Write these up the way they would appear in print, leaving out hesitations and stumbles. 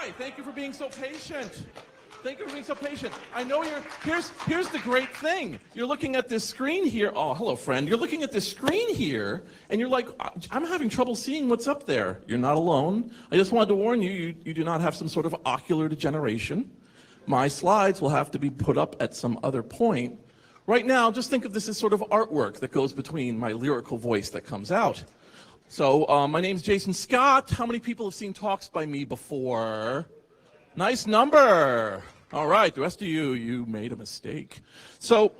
Hi, thank you for being so patient. Thank you for being so patient. I know here's the great thing. You're looking at this screen here. Oh, hello, friend. You're looking at this screen here, and you're like, I'm having trouble seeing what's up there. You're not alone. I just wanted to warn you, you do not have some sort of ocular degeneration. My slides will have to be put up at some other point. Right now, just think of this as sort of artwork that goes between my lyrical voice that comes out. So, my name's Jason Scott. How many people have seen talks by me before? Nice number. All right, the rest of you made a mistake. So,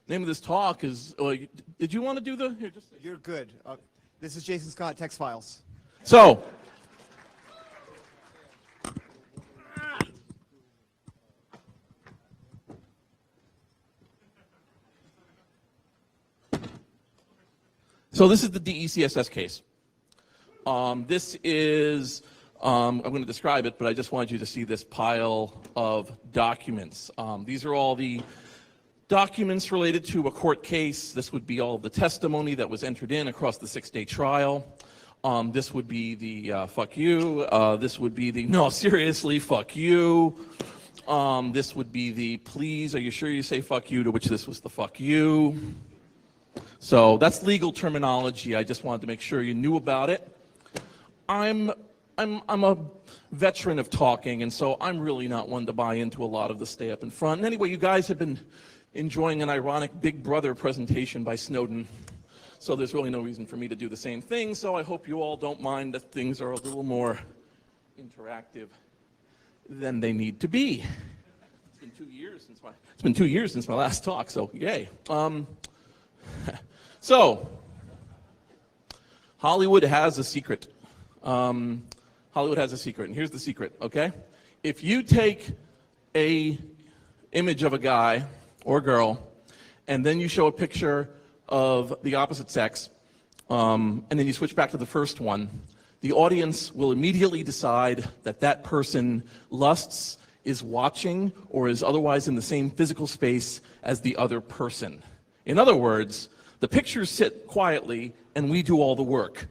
name of this talk is, did you want to do the? Here, just You're good. This is Jason Scott, Text Files. So, this is the DECSS case. This is, I'm going to describe it, but I just wanted you to see this pile of documents. These are all the documents related to a court case. This would be all of the testimony that was entered in across the 6-day trial. This would be the fuck you. This would be the no, seriously, fuck you. This would be the please, are you sure you say fuck you, to which this was the fuck you. So that's legal terminology. I just wanted to make sure you knew about it. I'm a veteran of talking, and so I'm really not one to buy into a lot of the stay up in front. And anyway, you guys have been enjoying an ironic Big Brother presentation by Snowden, so there's really no reason for me to do the same thing. So I hope you all don't mind that things are a little more interactive than they need to be. It's been 2 years since my last talk, so yay. So, Hollywood has a secret. Hollywood has a secret, and here's the secret, okay? If you take a image of a guy or girl, and then you show a picture of the opposite sex, and then you switch back to the first one, the audience will immediately decide that that person lusts, is watching, or is otherwise in the same physical space as the other person. In other words, the pictures sit quietly and we do all the work.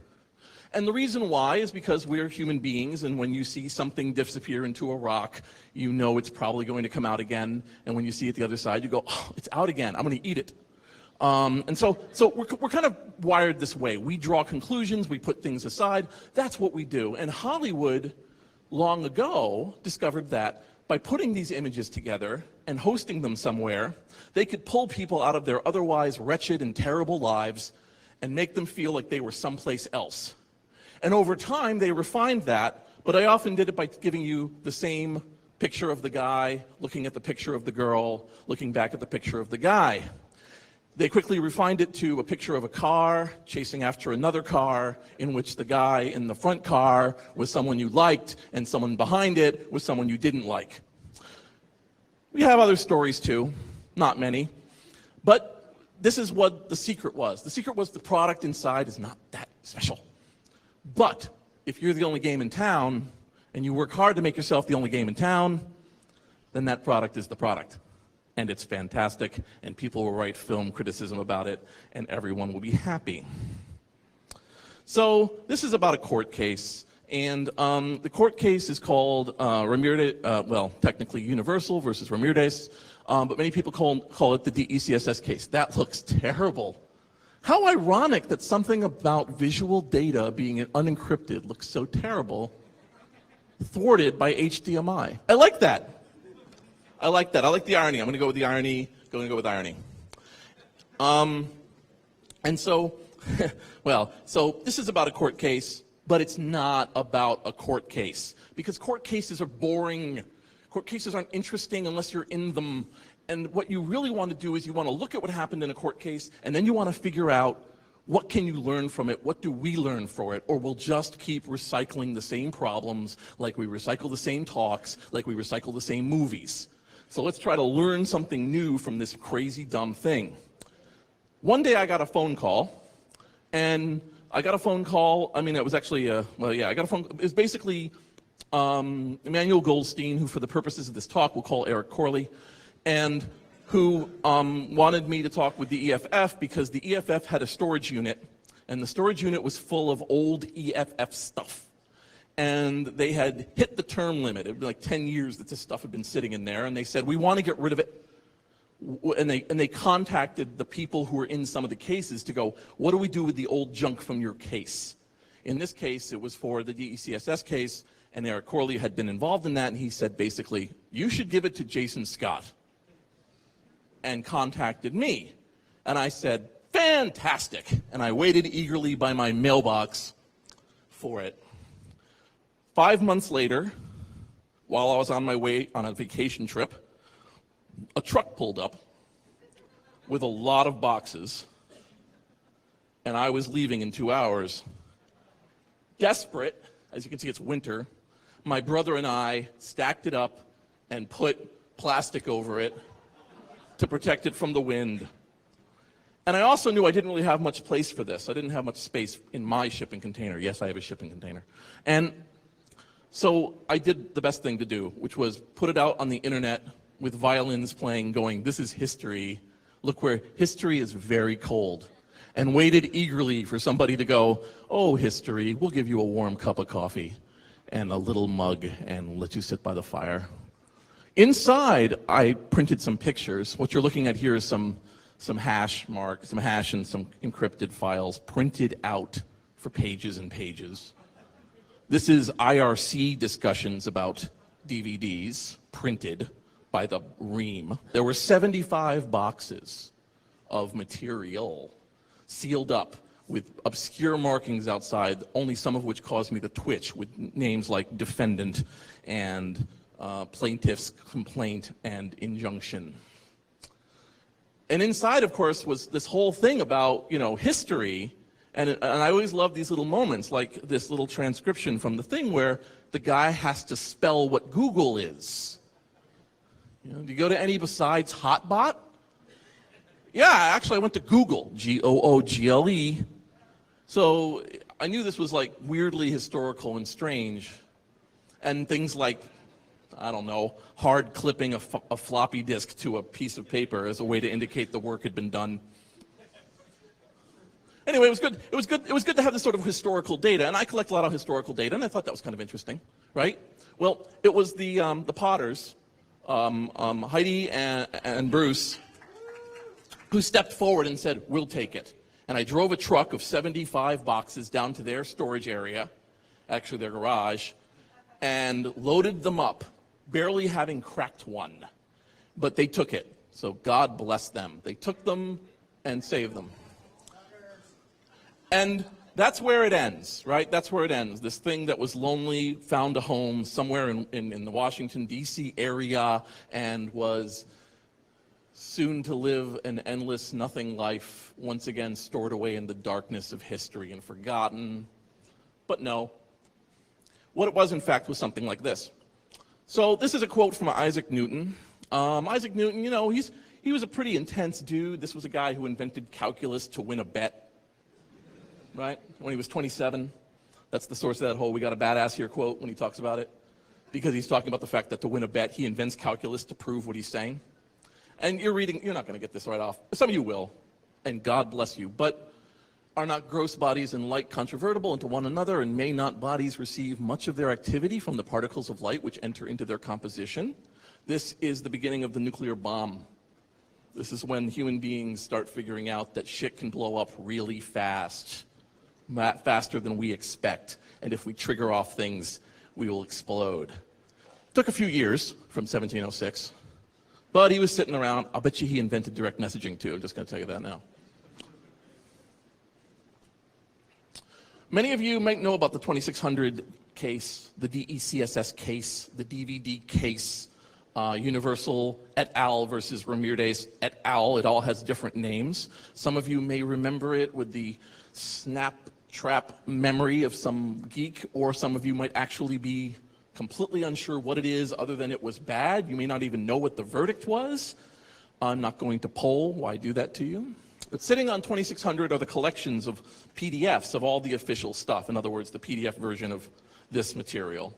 And the reason why is because we're human beings, and when you see something disappear into a rock, you know it's probably going to come out again. And when you see it the other side, you go, oh, it's out again, I'm going to eat it. And so we're kind of wired this way. We draw conclusions, we put things aside. That's what we do. And Hollywood, long ago, discovered that by putting these images together and hosting them somewhere, they could pull people out of their otherwise wretched and terrible lives and make them feel like they were someplace else. And over time, they refined that, but I often did it by giving you the same picture of the guy, looking at the picture of the girl, looking back at the picture of the guy. They quickly refined it to a picture of a car chasing after another car, in which the guy in the front car was someone you liked and someone behind it was someone you didn't like. We have other stories too, not many, but this is what the secret was. The secret was the product inside is not that special. But if you're the only game in town and you work hard to make yourself the only game in town, then that product is the product. And it's fantastic, and people will write film criticism about it, and everyone will be happy. So this is about a court case, and the court case is called Ramirez, well, technically Universal versus Ramirez, but many people call it the DECSS case. That looks terrible. How ironic that something about visual data being unencrypted looks so terrible, thwarted by HDMI. I like that. I like that. I like the irony. I'm going to go with the irony. And so, well, so this is about a court case, but it's not about a court case, because court cases are boring. Court cases aren't interesting unless you're in them. And what you really want to do is you want to look at what happened in a court case, and then you want to figure out what can you learn from it, what do we learn from it, or we'll just keep recycling the same problems like we recycle the same talks, like we recycle the same movies. So let's try to learn something new from this crazy, dumb thing. One day I got a phone call, and I got a phone call, I mean, it was actually, I got a phone, it was basically Emmanuel Goldstein, who for the purposes of this talk we'll call Eric Corley, and who wanted me to talk with the EFF because the EFF had a storage unit, and the storage unit was full of old EFF stuff. and they had hit the term limit. It had been like 10 years that this stuff had been sitting in there, and they said, we want to get rid of it. And they contacted the people who were in some of the cases to go, what do we do with the old junk from your case? In this case, it was for the DECSS case, and Eric Corley had been involved in that, and he said basically, you should give it to Jason Scott, and contacted me. And I said, fantastic. And I waited eagerly by my mailbox for it. 5 months later, while I was on my way on a vacation trip, a truck pulled up with a lot of boxes, and I was leaving in 2 hours. Desperate, as you can see, it's winter, my brother and I stacked it up and put plastic over it to protect it from the wind. And I also knew I didn't really have much place for this. I didn't have much space in my shipping container. Yes, I have a shipping container. And so I did the best thing to do, which was put it out on the internet with violins playing, going, this is history. Look where history is very cold. And waited eagerly for somebody to go, oh, history, we'll give you a warm cup of coffee and a little mug and let you sit by the fire. Inside, I printed some pictures. What you're looking at here is some hash and some encrypted files printed out for pages and pages. This is IRC discussions about DVDs printed by the ream. There were 75 boxes of material sealed up with obscure markings outside, only some of which caused me to twitch, with names like defendant and plaintiff's complaint and injunction. And inside, of course, was this whole thing about, history. And I always love these little moments, like this little transcription from the thing where the guy has to spell what Google is. Do you go to any besides Hotbot? Yeah, actually I went to Google, Google. So I knew this was like weirdly historical and strange. And things like, I don't know, hard clipping a floppy disk to a piece of paper as a way to indicate the work had been done. Anyway, it was good. It was good to have this sort of historical data, and I collect a lot of historical data, and I thought that was kind of interesting, right? Well, it was the Potters, Heidi and Bruce, who stepped forward and said, we'll take it. And I drove a truck of 75 boxes down to their storage area, actually their garage, and loaded them up, barely having cracked one. But they took it, so God bless them. They took them and saved them. And that's where it ends, right? That's where it ends. This thing that was lonely found a home somewhere in the Washington, D.C. area and was soon to live an endless nothing life, once again stored away in the darkness of history and forgotten. But no. What it was, in fact, was something like this. So this is a quote from Isaac Newton. Isaac Newton, he was a pretty intense dude. This was a guy who invented calculus to win a bet. Right? When he was 27. That's the source of that whole "we got a badass here" quote when he talks about it. Because he's talking about the fact that to win a bet, he invents calculus to prove what he's saying. And you're not going to get this right off. Some of you will, and God bless you. But are not gross bodies and light controvertible into one another, and may not bodies receive much of their activity from the particles of light which enter into their composition? This is the beginning of the nuclear bomb. This is when human beings start figuring out that shit can blow up really fast. Faster than we expect, and if we trigger off things, we will explode. Took a few years from 1706, but he was sitting around. I'll bet you he invented direct messaging too. I'm just going to tell you that now. Many of you might know about the 2600 case, the DECSS case, the DVD case, Universal et al. Versus Ramirez et al. It all has different names. Some of you may remember it with the snap trap memory of some geek, or some of you might actually be completely unsure what it is other than it was bad. You may not even know what the verdict was. I'm not going to poll. Why do that to you? But sitting on 2600 are the collections of PDFs of all the official stuff. In other words, the PDF version of this material.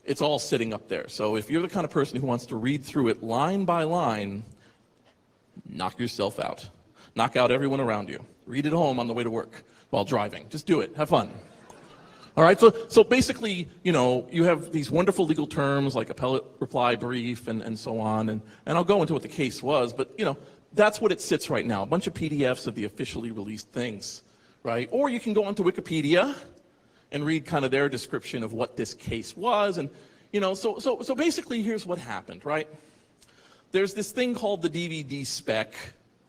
It's all sitting up there. So if you're the kind of person who wants to read through it line by line, knock yourself out. Knock out everyone around you. Read it home on the way to work while driving. Just do it. Have fun. All right, so basically, you have these wonderful legal terms like appellate reply brief and so on, and I'll go into what the case was, but that's what it sits right now, a bunch of PDFs of the officially released things, right? Or you can go onto Wikipedia and read kind of their description of what this case was, and so basically here's what happened, right? There's this thing called the DVD spec,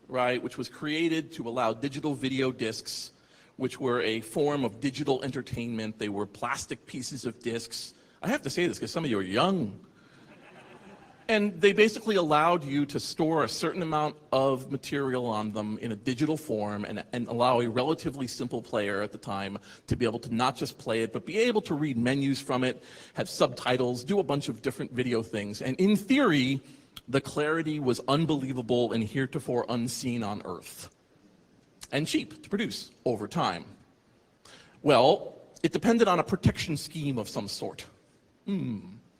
right, which was created to allow digital video discs, which were a form of digital entertainment. They were plastic pieces of discs. I have to say this because some of you are young. And they basically allowed you to store a certain amount of material on them in a digital form and allow a relatively simple player at the time to be able to not just play it, but be able to read menus from it, have subtitles, do a bunch of different video things. And in theory, the clarity was unbelievable and heretofore unseen on Earth. And cheap to produce over time. Well, it depended on a protection scheme of some sort.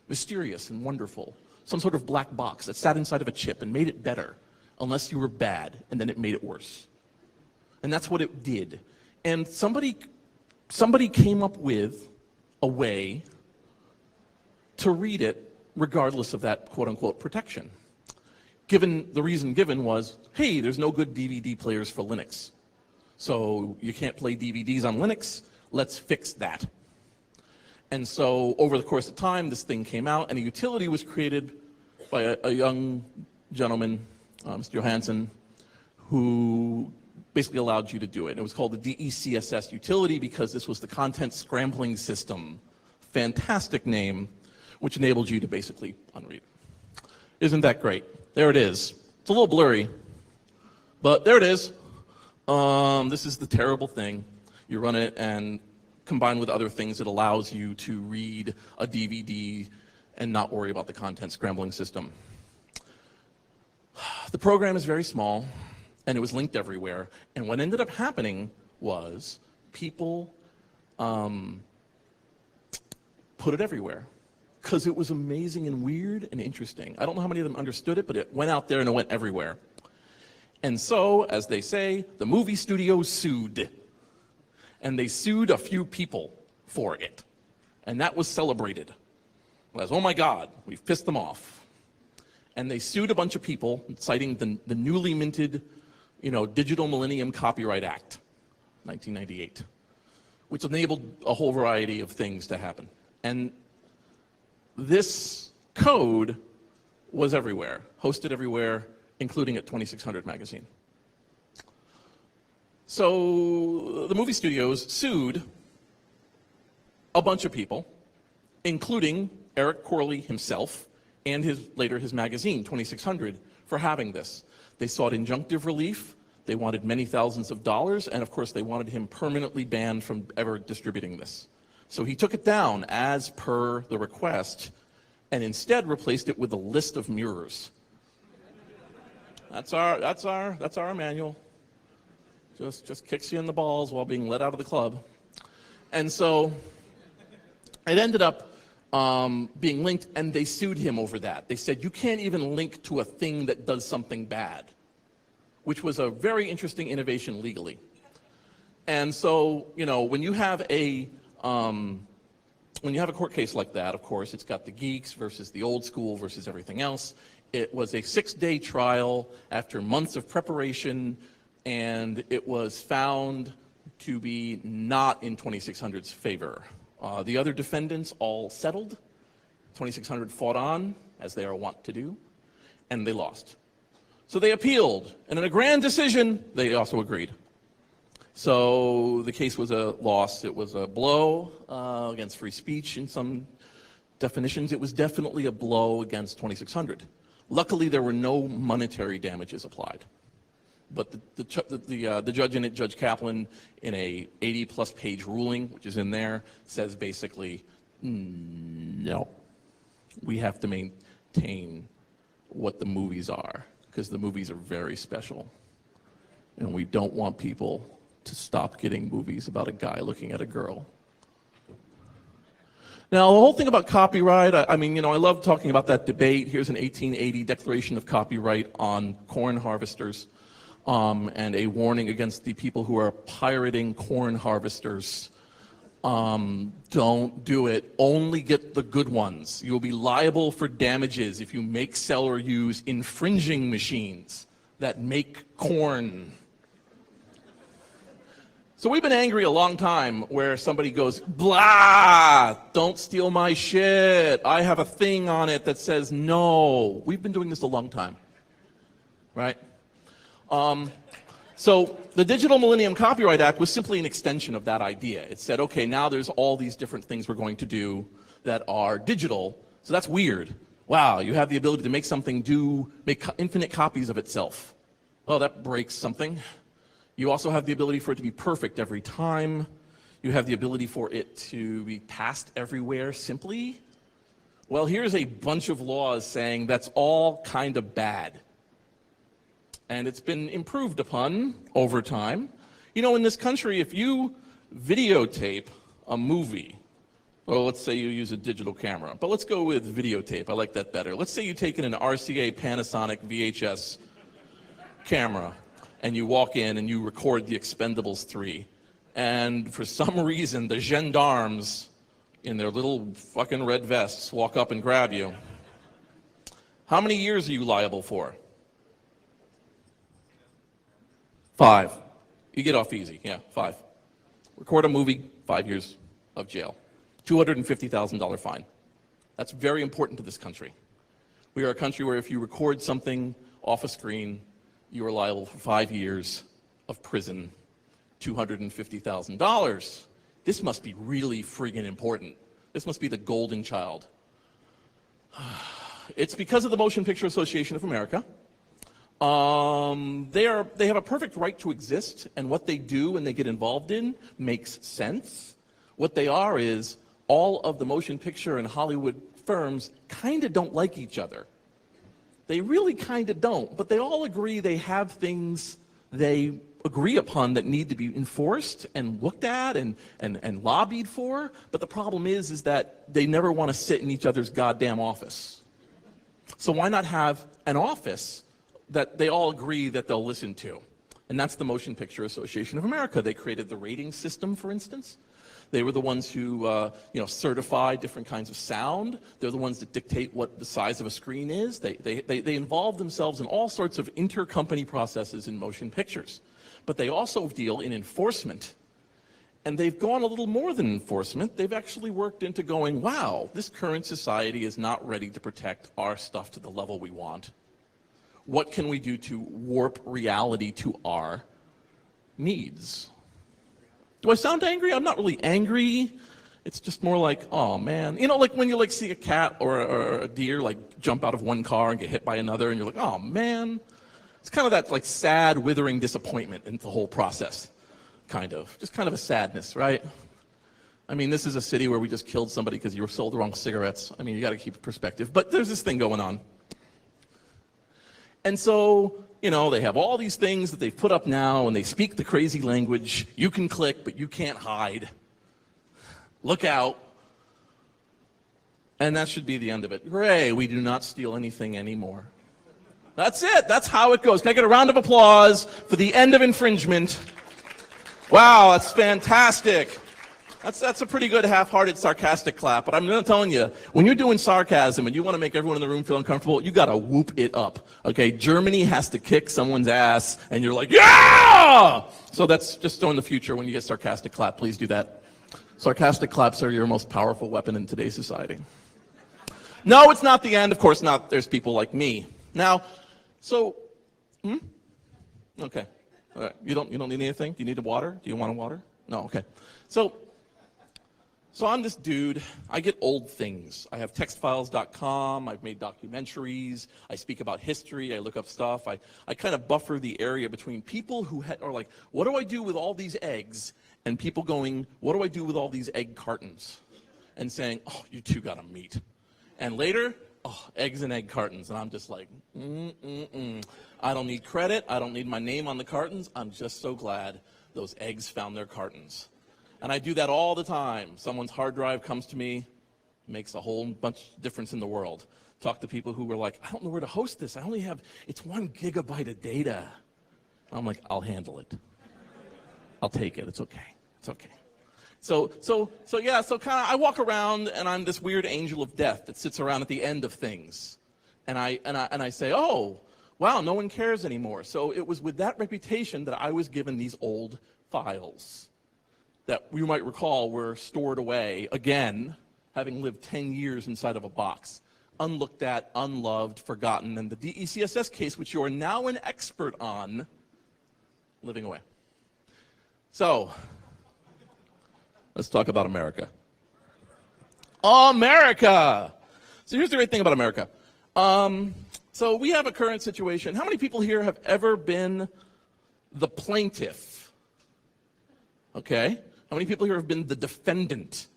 Mysterious and wonderful. Some sort of black box that sat inside of a chip and made it better, unless you were bad, and then it made it worse. And that's what it did. And somebody came up with a way to read it regardless of that quote-unquote protection. The reason given was, hey, there's no good DVD players for Linux. So you can't play DVDs on Linux, let's fix that. And so over the course of time, this thing came out, and a utility was created by a young gentleman, Mr. Johansson, who basically allowed you to do it. It was called the Decss Utility because this was the content scrambling system. Fantastic name, which enabled you to basically unread. Isn't that great? There it is. It's a little blurry, but there it is. This is the terrible thing. You run it, and combined with other things, it allows you to read a DVD and not worry about the content scrambling system. The program is very small, and it was linked everywhere. And what ended up happening was people put it everywhere because it was amazing and weird and interesting. I don't know how many of them understood it, but it went out there and it went everywhere. And so, as they say, the movie studios sued. And they sued a few people for it. And that was celebrated. As, oh my God, we've pissed them off. And they sued a bunch of people, citing the newly minted, Digital Millennium Copyright Act, 1998, which enabled a whole variety of things to happen. And this code was everywhere, hosted everywhere, including at 2600 magazine. So the movie studios sued a bunch of people, including Eric Corley himself and later his magazine, 2600, for having this. They sought injunctive relief, they wanted many thousands of dollars, and of course they wanted him permanently banned from ever distributing this. So he took it down as per the request, and instead replaced it with a list of mirrors. That's our manual. Just kicks you in the balls while being let out of the club. And so it ended up being linked, and they sued him over that. They said, you can't even link to a thing that does something bad, which was a very interesting innovation legally. And so, when you have a court case like that, of course, it's got the geeks versus the old school versus everything else. It was a 6-day trial after months of preparation, and it was found to be not in 2600's favor. The other defendants all settled. 2600 fought on, as they are wont to do, and they lost. So they appealed, and in a grand decision, they also agreed. So the case was a loss. It was a blow against free speech in some definitions. It was definitely a blow against 2600. Luckily, there were no monetary damages applied. But the judge in it, Judge Kaplan, in a 80-plus page ruling, which is in there, says basically, no, we have to maintain what the movies are, because the movies are very special. And we don't want people to stop getting movies about a guy looking at a girl. Now, the whole thing about copyright, I love talking about that debate. Here's an 1880 Declaration of Copyright on corn harvesters, and a warning against the people who are pirating corn harvesters. Don't do it. Only get the good ones. You'll be liable for damages if you make, sell, or use infringing machines that make corn. So we've been angry a long time where somebody goes, blah, don't steal my shit. I have a thing on it that says no. We've been doing this a long time, right? So the Digital Millennium Copyright Act was simply an extension of that idea. It said, okay, now there's all these different things we're going to do that are digital, so that's weird. Wow, you have the ability to make something make infinite copies of itself. Oh, that breaks something. You also have the ability for it to be perfect every time. You have the ability for it to be passed everywhere simply. Well, here's a bunch of laws saying that's all kind of bad. And it's been improved upon over time. You know, in this country, if you videotape a movie, well, let's say you use a digital camera, but let's go with videotape. I like that better. Let's say you take in an RCA Panasonic VHS camera, and you walk in and you record The Expendables 3, and for some reason the gendarmes in their little fucking red vests walk up and grab you. How many years are you liable for? 5. You get off easy, yeah, 5. Record a movie, 5 years of jail. $250,000 fine. That's very important to this country. We are a country where if you record something off a screen, you are liable for 5 years of prison, $250,000. This must be really friggin' important. This must be the golden child. It's because of the Motion Picture Association of America. They have a perfect right to exist, and what they do and they get involved in makes sense. What they are is all of the motion picture and Hollywood firms kind of don't like each other. They really kind of don't, but they all agree they have things they agree upon that need to be enforced and looked at and lobbied for. But the problem is that they never want to sit in each other's goddamn office. So why not have an office that they all agree that they'll listen to? And that's the Motion Picture Association of America. They created the rating system, for instance. They were the ones who certify different kinds of sound. They're the ones that dictate what the size of a screen is. They involve themselves in all sorts of intercompany processes in motion pictures. But they also deal in enforcement. And they've gone a little more than enforcement. They've actually worked into going, wow, this current society is not ready to protect our stuff to the level we want. What can we do to warp reality to our needs? Do I sound angry? I'm not really angry. It's just more like, oh man. You know, like when you see a cat or a deer jump out of one car and get hit by another, and you're like, oh man. It's kind of that sad, withering disappointment in the whole process, kind of. Just kind of a sadness, right? I mean, this is a city where we just killed somebody because you were sold the wrong cigarettes. I mean, you got to keep perspective. But there's this thing going on. And so, they have all these things that they've put up now, and they speak the crazy language. You can click, but you can't hide. Look out. And that should be the end of it. Hooray, we do not steal anything anymore. That's it. That's how it goes. Can I get a round of applause for the end of infringement? Wow, that's fantastic. That's a pretty good half-hearted sarcastic clap, but I'm telling you, when you're doing sarcasm and you want to make everyone in the room feel uncomfortable, you got to whoop it up, okay? Germany has to kick someone's ass, and you're like, yeah! So that's just in the future when you get sarcastic clap, please do that. Sarcastic claps are your most powerful weapon in today's society. No, it's not the end. Of course not. There's people like me. Now, okay. All right. You don't need anything? Do you need a water? Do you want a water? No, okay. So I'm this dude. I get old things. I have textfiles.com. I've made documentaries. I speak about history. I look up stuff. I kind of buffer the area between people who are like, what do I do with all these eggs? And people going, what do I do with all these egg cartons? And saying, oh, you two got to meet. And later, oh, eggs and egg cartons. And I'm just like, I don't need credit. I don't need my name on the cartons. I'm just so glad those eggs found their cartons. And I do that all the time. Someone's hard drive comes to me, makes a whole bunch of difference in the world. Talk to people who were like, I don't know where to host this. It's 1 gigabyte of data. I'm like, I'll handle it. I'll take it. It's okay. It's okay. So kind of I walk around and I'm this weird angel of death that sits around at the end of things. And I say, oh, wow, no one cares anymore. So it was with that reputation that I was given these old files that you might recall were stored away, again, having lived 10 years inside of a box, unlooked at, unloved, forgotten, and the DECSS case, which you are now an expert on, living away. So, let's talk about America. America! So here's the great thing about America. So we have a current situation. How many people here have ever been the plaintiff? Okay. How many people here have been the defendant?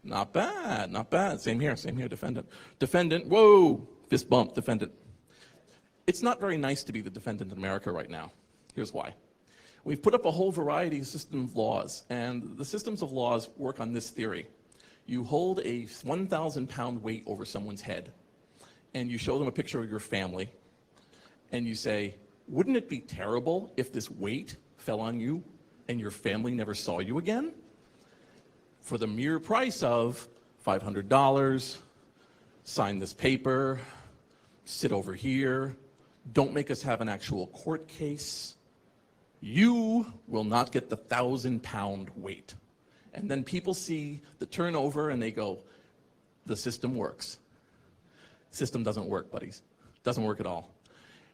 Not bad, not bad. Same here, defendant. Defendant, whoa, fist bump, defendant. It's not very nice to be the defendant in America right now. Here's why. We've put up a whole variety of systems of laws, and the systems of laws work on this theory. You hold a 1,000-pound weight over someone's head, and you show them a picture of your family, and you say, wouldn't it be terrible if this weight fell on you and your family never saw you again? For the mere price of $500, sign this paper, sit over here, don't make us have an actual court case. You will not get the 1,000-pound weight. And then people see the turnover and they go, the system works. System doesn't work, buddies. Doesn't work at all.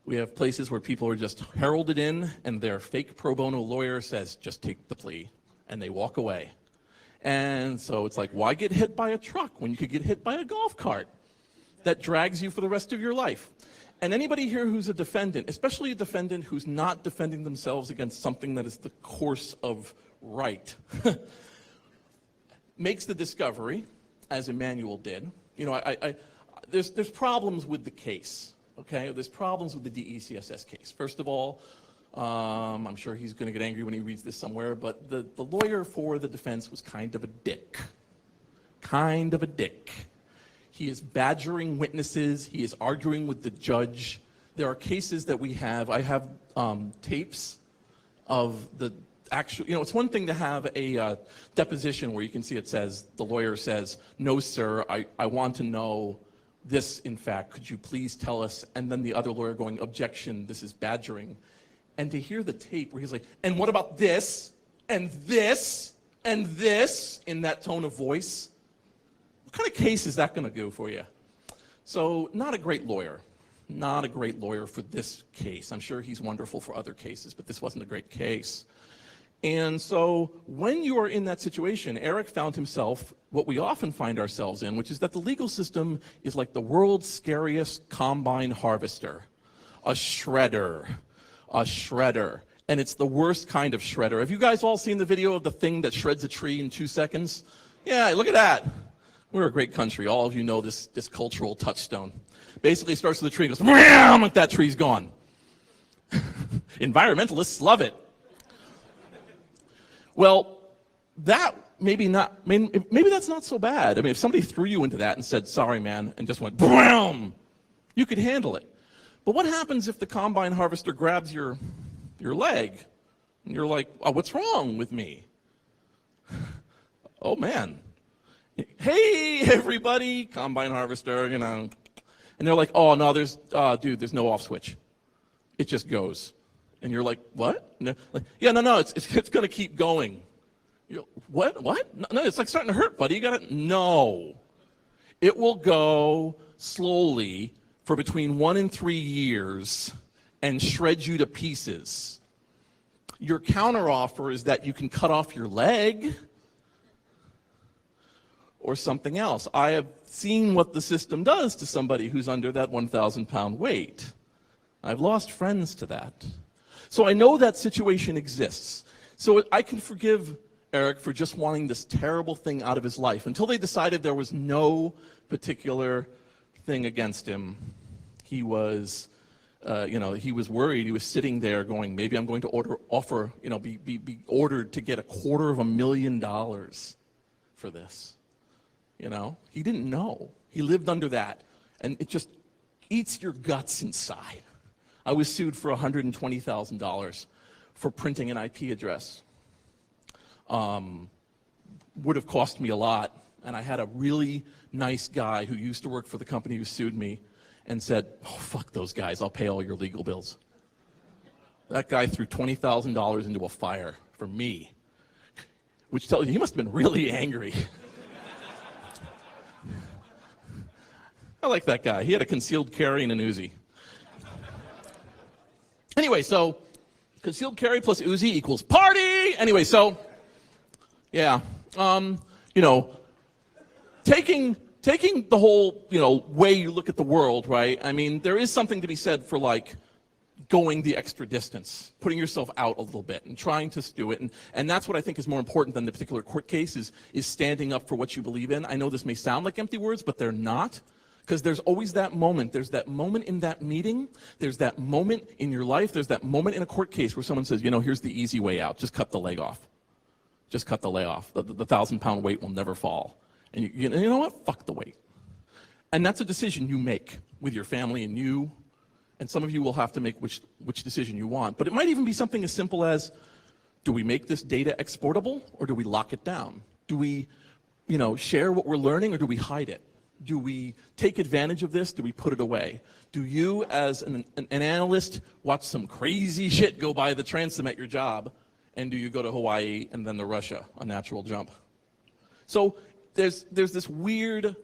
We have places where people are just heralded in and their fake pro bono lawyer says, just take the plea, and they walk away. And so it's like, why get hit by a truck when you could get hit by a golf cart that drags you for the rest of your life? And anybody here who's a defendant, especially a defendant who's not defending themselves against something that is the course of right, makes the discovery, as Emmanuel did. You know, there's problems with the case, okay? There's problems with the DECSS case. First of all, I'm sure he's going to get angry when he reads this somewhere, but the lawyer for the defense was kind of a dick. Kind of a dick. He is badgering witnesses. He is arguing with the judge. There are cases that we have. I have tapes of the actual, you know, it's one thing to have a deposition where you can see it says, the lawyer says, no, sir, I want to know this, in fact, could you please tell us? And then the other lawyer going, objection, this is badgering. And to hear the tape where he's like, and what about this, and this, and this, in that tone of voice, what kind of case is that going to do for you? So not a great lawyer. Not a great lawyer for this case. I'm sure he's wonderful for other cases, but this wasn't a great case. And so when you are in that situation, Eric found himself what we often find ourselves in, which is that the legal system is like the world's scariest combine harvester, a shredder. And it's the worst kind of shredder. Have you guys all seen the video of the thing that shreds a tree in 2 seconds? Yeah, look at that. We're a great country. All of you know this cultural touchstone. Basically, it starts with a tree and goes, wham, like that tree's gone. Environmentalists love it. Well, that maybe that's not so bad. I mean, if somebody threw you into that and said, sorry, man, and just went, bam, you could handle it. But what happens if the combine harvester grabs your leg and you're like, oh, what's wrong with me? Oh, man. Hey, everybody, combine harvester, you know. And they're like, oh, no, dude, there's no off switch. It just goes. And you're like, what? And like, yeah, no, it's going to keep going. You're, what? No, it's like starting to hurt, buddy. You got to, no. It will go slowly for between 1 and 3 years and shred you to pieces. Your counteroffer is that you can cut off your leg or something else. I have seen what the system does to somebody who's under that 1,000-pound weight. I've lost friends to that. So I know that situation exists. So I can forgive Eric for just wanting this terrible thing out of his life until they decided there was no particular thing against him. He was, he was worried. He was sitting there going, maybe I'm going to be ordered to get $250,000 for this. You know, he didn't know. He lived under that, and it just eats your guts inside. I was sued for $120,000 for printing an IP address. would have cost me a lot. And I had a really nice guy who used to work for the company who sued me and said, oh, fuck those guys, I'll pay all your legal bills. That guy threw $20,000 into a fire for me, which tells you he must have been really angry. I like that guy. He had a concealed carry and an Uzi. Anyway, so concealed carry plus Uzi equals party. Anyway, so yeah, you know, taking the whole, you know, way you look at the world, right? I mean, there is something to be said for like going the extra distance, putting yourself out a little bit and trying to do it. And that's what I think is more important than the particular court case is standing up for what you believe in. I know this may sound like empty words, but they're not. Because there's always that moment. There's that moment in that meeting. There's that moment in your life. There's that moment in a court case where someone says, you know, here's the easy way out. Just cut the leg off. Just cut the leg off. The 1,000-pound weight will never fall. And you know what? Fuck the weight. And that's a decision you make with your family and you. And some of you will have to make which decision you want. But it might even be something as simple as, do we make this data exportable or do we lock it down? Do we, you know, share what we're learning or do we hide it? Do we take advantage of this? Do we put it away? Do you, as an analyst, watch some crazy shit go by the transom at your job? And do you go to Hawaii and then to Russia, a natural jump? So there's this weird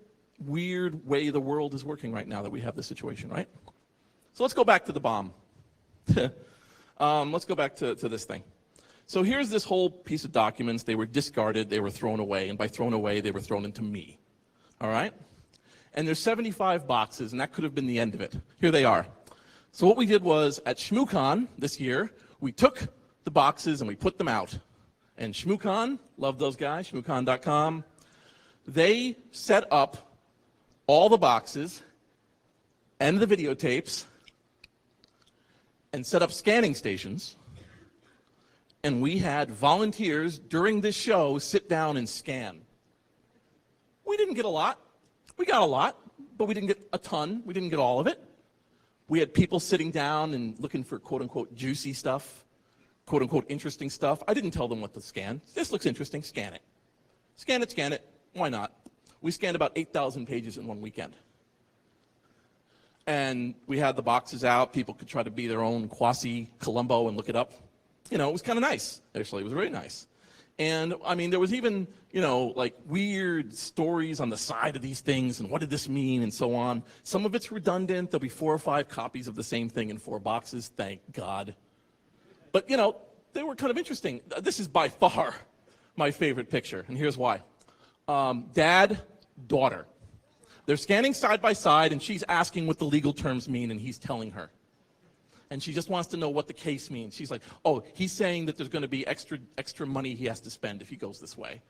way the world is working right now that we have this situation, right? So let's go back to the bomb. Let's go back to this thing. So here's this whole piece of documents. They were discarded. They were thrown away. And by thrown away, they were thrown into me. All right? And there's 75 boxes, and that could have been the end of it. Here they are. So what we did was, at ShmooCon this year, we took the boxes and we put them out. And ShmooCon, love those guys, shmoocon.com, they set up all the boxes and the videotapes and set up scanning stations. And we had volunteers during this show sit down and scan. We didn't get a lot. We got a lot, but we didn't get a ton. We didn't get all of it. We had people sitting down and looking for quote-unquote juicy stuff, quote-unquote interesting stuff. I didn't tell them what to scan. This looks interesting. Scan it. Scan it, scan it. Why not? We scanned about 8,000 pages in one weekend. And we had the boxes out. People could try to be their own quasi-Columbo and look it up. You know, it was kind of nice. Actually, it was really nice. And, I mean, there was even, you know, like weird stories on the side of these things and what did this mean and so on. Some of it's redundant. There'll be 4 or 5 copies of the same thing in 4 boxes, thank God. But, you know, they were kind of interesting. This is by far my favorite picture, and here's why. Dad, daughter. They're scanning side by side, and she's asking what the legal terms mean, and he's telling her. And she just wants to know what the case means. She's like, oh, he's saying that there's going to be extra money he has to spend if he goes this way.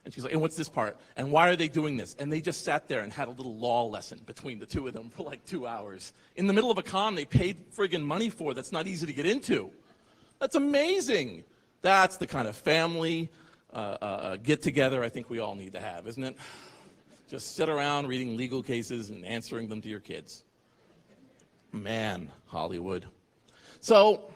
And she's like, and what's this part? And why are they doing this? And they just sat there and had a little law lesson between the two of them for like 2 hours. In the middle of a con they paid friggin' money for that's not easy to get into. That's amazing. That's the kind of family get-together I think we all need to have, isn't it? Just sit around reading legal cases and answering them to your kids. Man, Hollywood. So,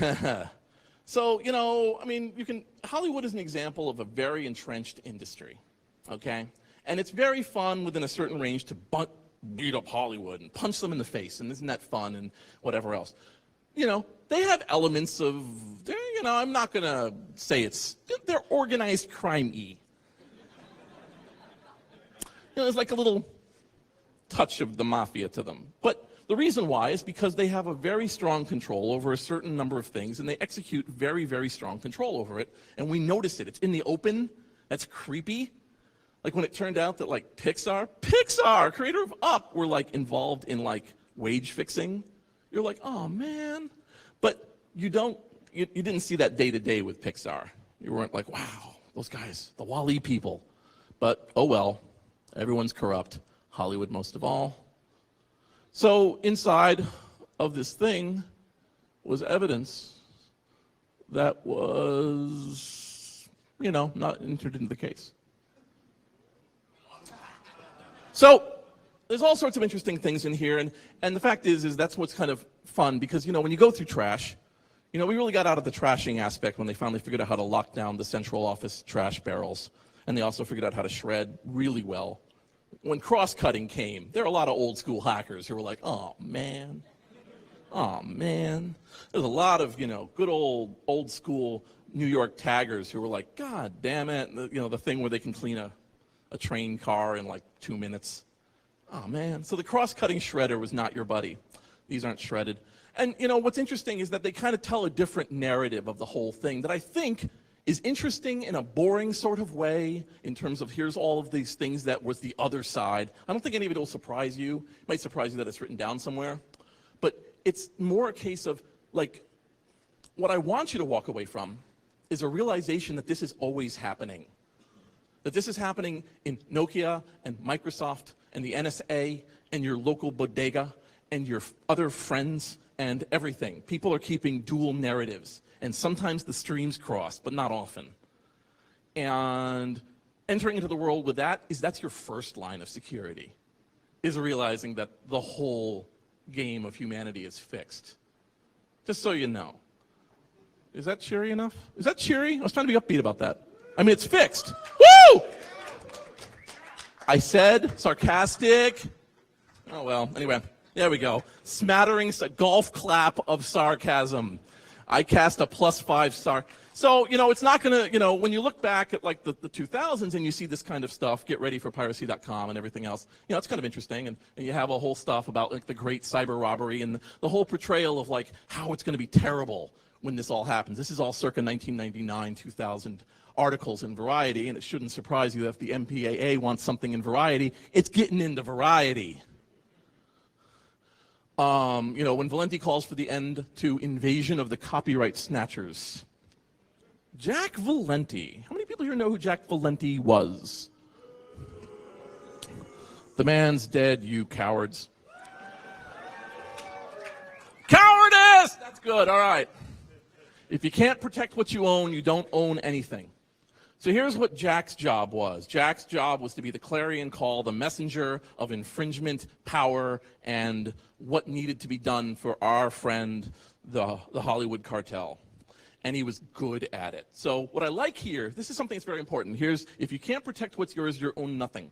you know, I mean, Hollywood is an example of a very entrenched industry, okay? And it's very fun within a certain range to beat up Hollywood and punch them in the face, and isn't that fun and whatever else. You know, they have elements of, you know, I'm not going to say they're organized crime-y. You know, there's like a little touch of the mafia to them. But the reason why is because they have a very strong control over a certain number of things, and they execute very, very strong control over it, and we notice it. It's in the open. That's creepy. Like when it turned out that like Pixar, creator of Up, were like involved in like wage fixing. You're like, oh man. But you didn't see that day to day with Pixar. You weren't like, wow, those guys, the Wall-E people. But oh well, everyone's corrupt. Hollywood most of all. So inside of this thing was evidence that was, you know, not entered into the case. So there's all sorts of interesting things in here, and the fact is that's what's kind of fun, because, you know, when you go through trash, you know, we really got out of the trashing aspect when they finally figured out how to lock down the central office trash barrels. And they also figured out how to shred really well. When cross-cutting came, there were a lot of old school hackers who were like, oh man. There's a lot of, good old school New York taggers who were like, God damn it. The thing where they can clean a train car in like 2 minutes. Oh man. So the cross-cutting shredder was not your buddy. These aren't shredded. And what's interesting is that they kind of tell a different narrative of the whole thing that I think is interesting in a boring sort of way in terms of here's all of these things that was the other side. I don't think any of it will surprise you. It might surprise you that it's written down somewhere. But it's more a case of, like, what I want you to walk away from is a realization that this is always happening. That this is happening in Nokia and Microsoft and the NSA and your local bodega and your other friends and everything. People are keeping dual narratives. And sometimes the streams cross, but not often. And entering into the world with that's your first line of security, is realizing that the whole game of humanity is fixed. Just so you know. Is that cheery enough? Is that cheery? I was trying to be upbeat about that. I mean, it's fixed. Woo! I said sarcastic. Oh, well, anyway, there we go. Smatterings, a golf clap of sarcasm. I cast a +5 star. So, it's not going to, when you look back at like the 2000s and you see this kind of stuff, get ready for piracy.com and everything else, it's kind of interesting. And you have a whole stuff about like the great cyber robbery and the whole portrayal of like how it's going to be terrible when this all happens. This is all circa 1999, 2000 articles in Variety, and it shouldn't surprise you that if the MPAA wants something in Variety, it's getting into Variety. When Valenti calls for the end to invasion of the copyright snatchers. Jack Valenti. How many people here know who Jack Valenti was? The man's dead, you cowards. Cowardice! That's good, all right. If you can't protect what you own, you don't own anything. So here's what Jack's job was. Jack's job was to be the clarion call, the messenger of infringement, power, and what needed to be done for our friend, the Hollywood cartel. And he was good at it. So what I like here, this is something that's very important. Here's, if you can't protect what's yours, you own nothing.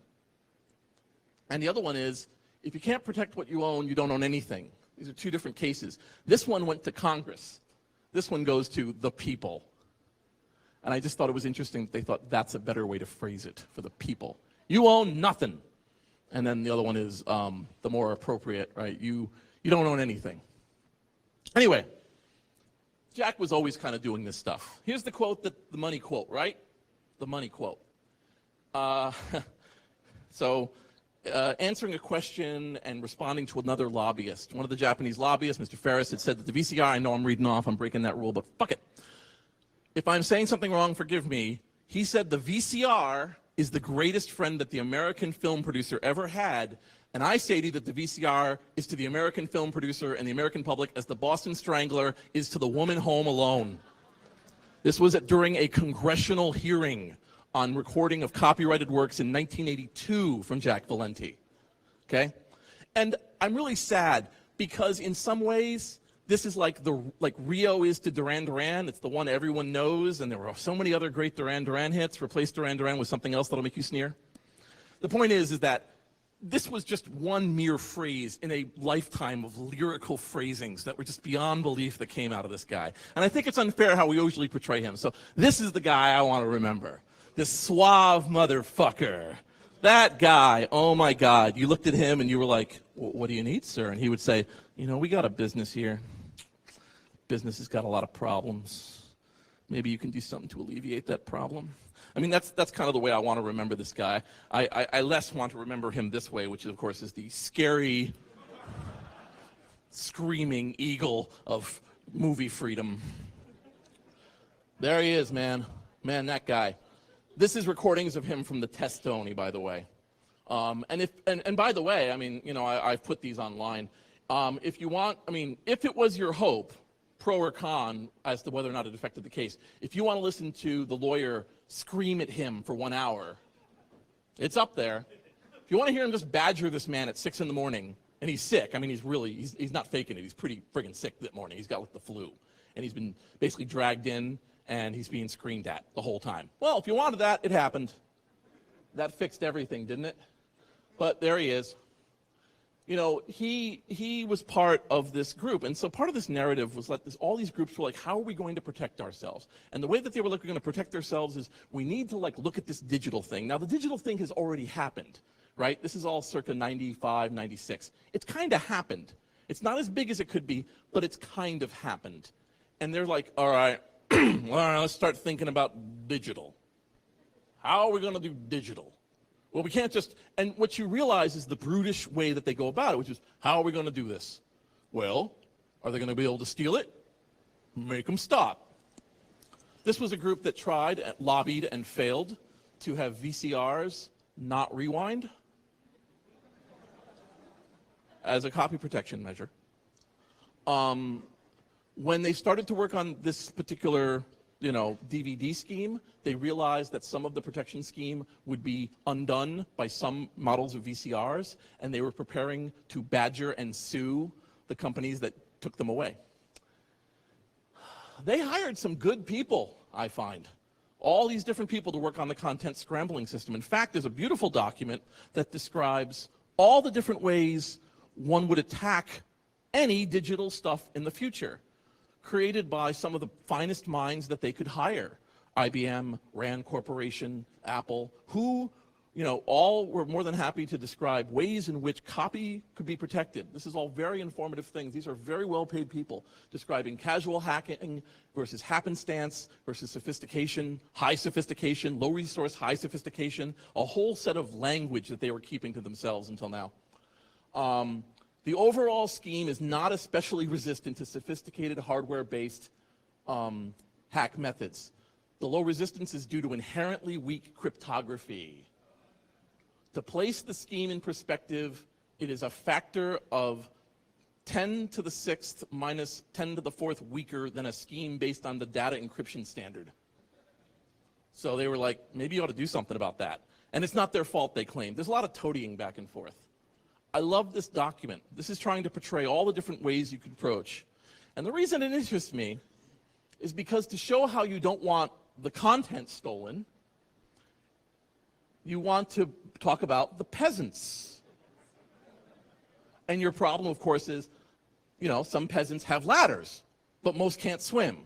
And the other one is, if you can't protect what you own, you don't own anything. These are two different cases. This one went to Congress. This one goes to the people. And I just thought it was interesting that they thought that's a better way to phrase it for the people. You own nothing. And then the other one is the more appropriate, right? You don't own anything. Anyway, Jack was always kind of doing this stuff. Here's the quote, the money quote, right? The money quote. Answering a question and responding to another lobbyist. One of the Japanese lobbyists, Mr. Ferris, had said that the VCR, I know I'm reading off, I'm breaking that rule, but fuck it. If I'm saying something wrong, forgive me. He said the VCR is the greatest friend that the American film producer ever had, and I say to you that the VCR is to the American film producer and the American public as the Boston Strangler is to the woman home alone. This was during a congressional hearing on recording of copyrighted works in 1982 from Jack Valenti, okay? And I'm really sad because in some ways, this is like Rio is to Duran Duran. It's the one everyone knows, and there were so many other great Duran Duran hits. Replace Duran Duran with something else that'll make you sneer. The point is that this was just one mere phrase in a lifetime of lyrical phrasings that were just beyond belief that came out of this guy. And I think it's unfair how we usually portray him. So this is the guy I want to remember. This suave motherfucker. That guy, oh my God. You looked at him and you were like, what do you need, sir? And he would say, we got a business here. Business has got a lot of problems. Maybe you can do something to alleviate that problem. I mean, that's kind of the way I want to remember this guy. I less want to remember him this way, which of course is the scary, screaming eagle of movie freedom. There he is, man. Man, that guy. This is recordings of him from the Testoni, by the way. And by the way, I mean, I've put these online. If you want, if it was your hope, pro or con, as to whether or not it affected the case, if you want to listen to the lawyer scream at him for 1 hour, it's up there. If you want to hear him just badger this man at 6 in the morning, and he's sick, he's not faking it, he's pretty friggin' sick that morning, he's got like the flu, and he's been basically dragged in, and he's being screamed at the whole time. Well, if you wanted that, it happened. That fixed everything, didn't it? But there he is. You know, he was part of this group, and so part of this narrative was that all these groups were like, how are we going to protect ourselves? And the way that they were going to protect ourselves is we need to like look at this digital thing. Now the digital thing has already happened, right? This is all circa 95, 96. It's kind of happened. It's not as big as it could be, but it's kind of happened. And they're like, all right, let's start thinking about digital. How are we going to do digital? Well, we can't just, and what you realize is the brutish way that they go about it, which is, how are we going to do this? Well, are they going to be able to steal it? Make them stop. This was a group that tried, lobbied, and failed to have VCRs not rewind as a copy protection measure. When they started to work on this particular DVD scheme, they realized that some of the protection scheme would be undone by some models of VCRs, and they were preparing to badger and sue the companies that took them away. They hired some good people, I find. All these different people to work on the content scrambling system. In fact, there's a beautiful document that describes all the different ways one would attack any digital stuff in the future, created by some of the finest minds that they could hire. IBM, RAND Corporation, Apple, who, all were more than happy to describe ways in which copy could be protected. This is all very informative things. These are very well-paid people describing casual hacking versus happenstance versus sophistication, high sophistication, low resource, high sophistication, a whole set of language that they were keeping to themselves until now. The overall scheme is not especially resistant to sophisticated hardware-based hack methods. The low resistance is due to inherently weak cryptography. To place the scheme in perspective, it is a factor of 10 to the 6th minus 10 to the 4th weaker than a scheme based on the data encryption standard. So they were like, maybe you ought to do something about that. And it's not their fault, they claim. There's a lot of toadying back and forth. I love this document. This is trying to portray all the different ways you could approach. And the reason it interests me is because to show how you don't want the content stolen, you want to talk about the peasants. And your problem, of course, is, some peasants have ladders, but most can't swim.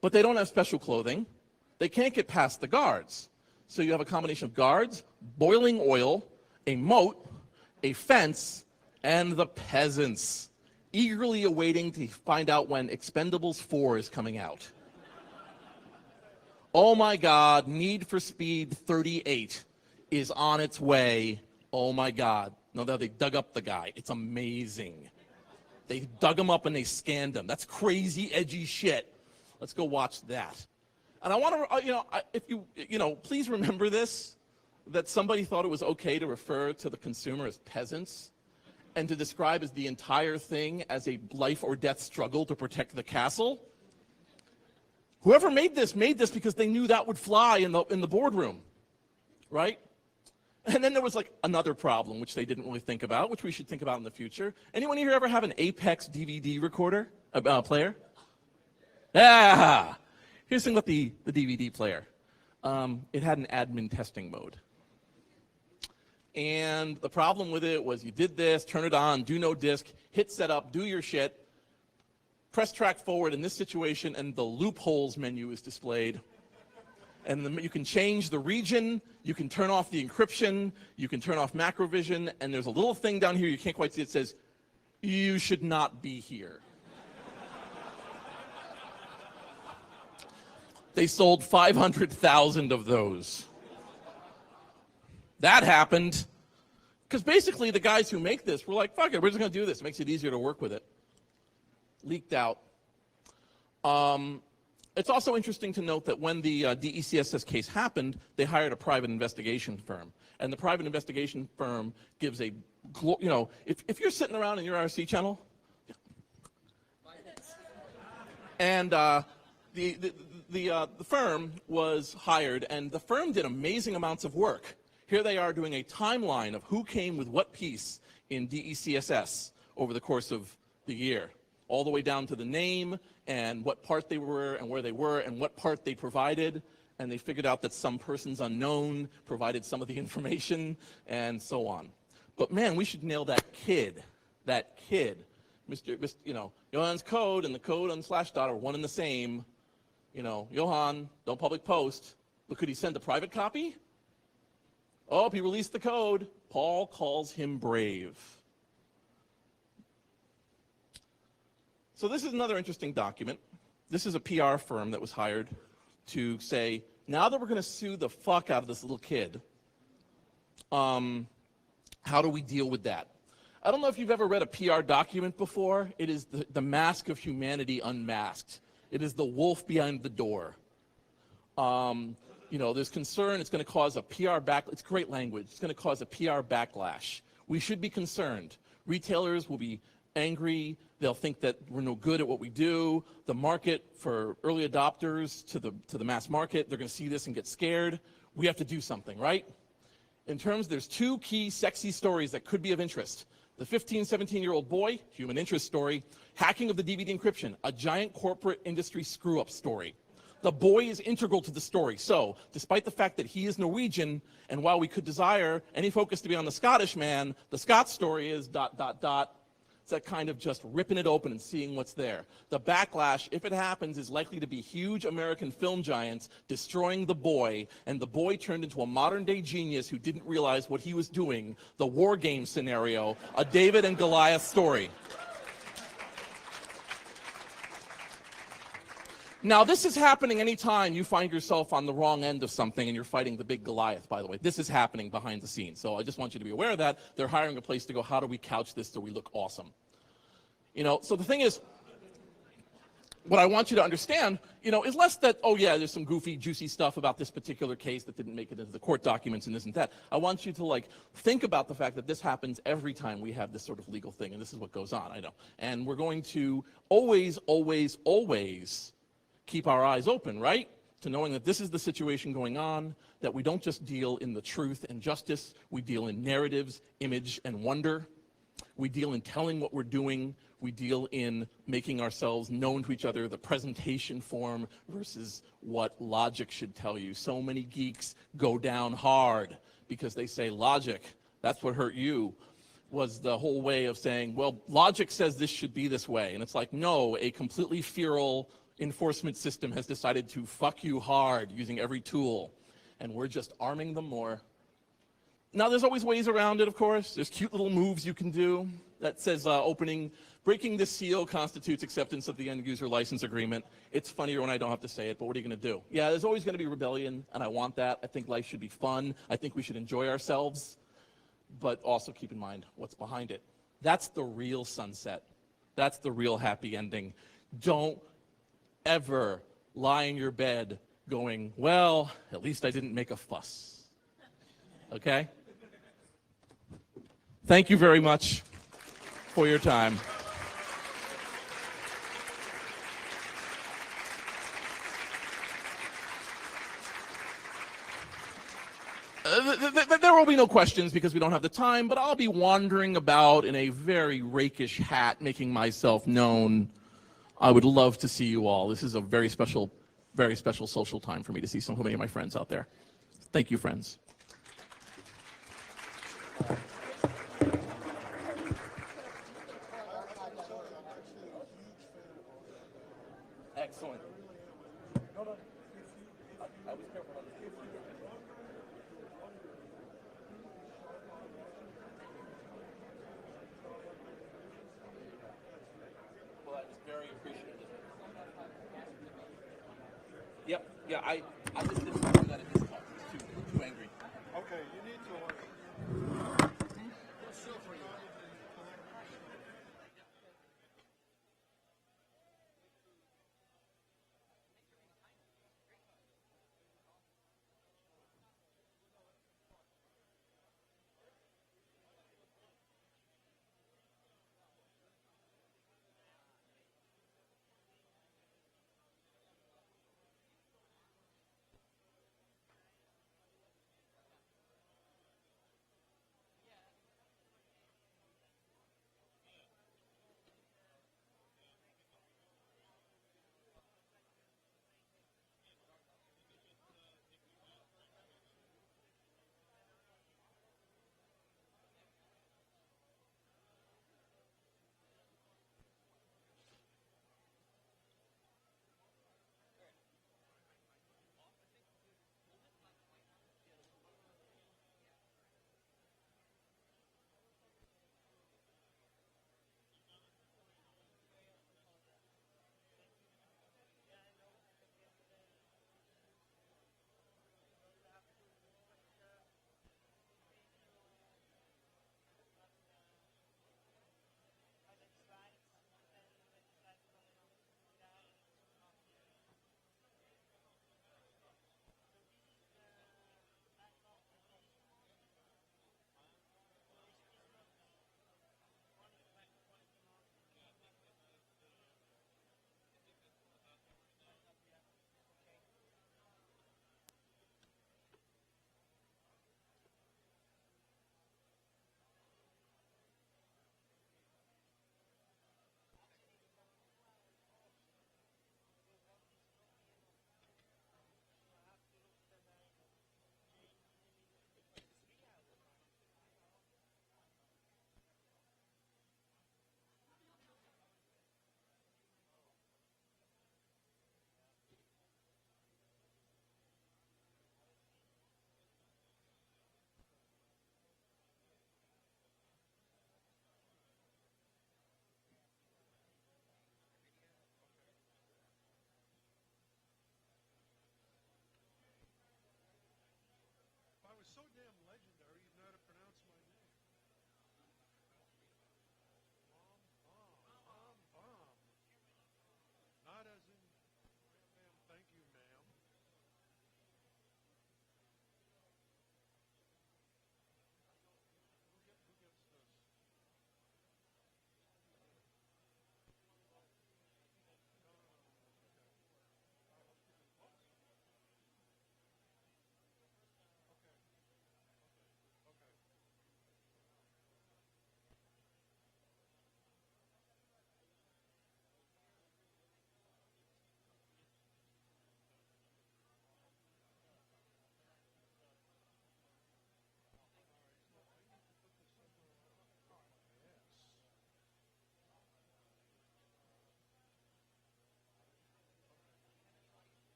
But they don't have special clothing. They can't get past the guards. So you have a combination of guards, boiling oil, a moat, a fence, and the peasants, eagerly awaiting to find out when Expendables 4 is coming out. Oh my God, Need for Speed 38 is on its way. Oh my God. No, they dug up the guy. It's amazing. They dug him up and they scanned him. That's crazy, edgy shit. Let's go watch that. And I want to, if you, please remember this, that somebody thought it was okay to refer to the consumer as peasants and to describe as the entire thing as a life or death struggle to protect the castle. Whoever made this because they knew that would fly in the boardroom, right? And then there was like another problem, which they didn't really think about, which we should think about in the future. Anyone here ever have an Apex DVD recorder, player? Yeah. Here's the thing with the DVD player. It had an admin testing mode. And the problem with it was you did this, turn it on, do no disk, hit setup, do your shit, press track forward in this situation, and the loopholes menu is displayed. And you can change the region, you can turn off the encryption, you can turn off macrovision, and there's a little thing down here you can't quite see. It says, you should not be here. They sold 500,000 of those. That happened because basically the guys who make this were like, fuck it, we're just going to do this. It makes it easier to work with it. Leaked out. It's also interesting to note that when the DECSS case happened, they hired a private investigation firm. And the private investigation firm gives a, if you're sitting around in your RC channel, and the firm was hired, and the firm did amazing amounts of work. Here they are doing a timeline of who came with what piece in DECSS over the course of the year, all the way down to the name and what part they were and where they were and what part they provided and they figured out that some persons unknown provided some of the information, and so on. But man, we should nail that kid. Johan's code and the code on Slashdot are one and the same. Johan, don't public post, but could he send a private copy? Oh, he released the code. Paul calls him brave. So this is another interesting document. This is a PR firm that was hired to say, now that we're going to sue the fuck out of this little kid, how do we deal with that? I don't know if you've ever read a PR document before. It is the mask of humanity unmasked. It is the wolf behind the door. There's concern it's going to cause a PR it's great language. It's going to cause a PR backlash. We should be concerned. Retailers will be angry. They'll think that we're no good at what we do. The market for early adopters to the mass market, they're going to see this and get scared. We have to do something, right? There's two key sexy stories that could be of interest. The 15, 17-year-old boy, human interest story, hacking of the DVD encryption, a giant corporate industry screw-up story. The boy is integral to the story. So, despite the fact that he is Norwegian, and while we could desire any focus to be on the Scottish man, the Scott story is ... It's that kind of just ripping it open and seeing what's there. The backlash, if it happens, is likely to be huge American film giants destroying the boy, and the boy turned into a modern-day genius who didn't realize what he was doing. The war game scenario, a David and Goliath story. Now, this is happening anytime you find yourself on the wrong end of something and you're fighting the big Goliath, by the way. This is happening behind the scenes. So I just want you to be aware of that. They're hiring a place to go, how do we couch this so we look awesome? So the thing is, what I want you to understand, is less that, oh yeah, there's some goofy, juicy stuff about this particular case that didn't make it into the court documents and isn't that. I want you to think about the fact that this happens every time we have this sort of legal thing, and this is what goes on, I know. And we're going to always, always, always keep our eyes open, right? To knowing that this is the situation going on, that we don't just deal in the truth and justice, we deal in narratives, image, and wonder. We deal in telling what we're doing. We deal in making ourselves known to each other, the presentation form versus what logic should tell you. So many geeks go down hard because they say logic, that's what hurt you, was the whole way of saying, well, logic says this should be this way. And it's like, no, a completely feral enforcement system has decided to fuck you hard using every tool, and we're just arming them more. Now, there's always ways around it, of course. There's cute little moves you can do that says breaking this seal constitutes acceptance of the end user license agreement. It's funnier when I don't have to say it, but what are you going to do? Yeah, there's always going to be rebellion, and I want that. I think life should be fun. I think we should enjoy ourselves, but also keep in mind what's behind it. That's the real sunset. That's the real happy ending. Don't ever lie in your bed going, well, at least I didn't make a fuss. Okay? Thank you very much for your time. There will be no questions because we don't have the time, but I'll be wandering about in a very rakish hat, making myself known. I would love to see you all. This is a very special social time for me to see so many of my friends out there. Thank you, friends. Excellent. No. I was careful about this. Well, I was very appreciative. Yep. Yeah, I just didn't do that at this time. It's too angry. Okay, you need to.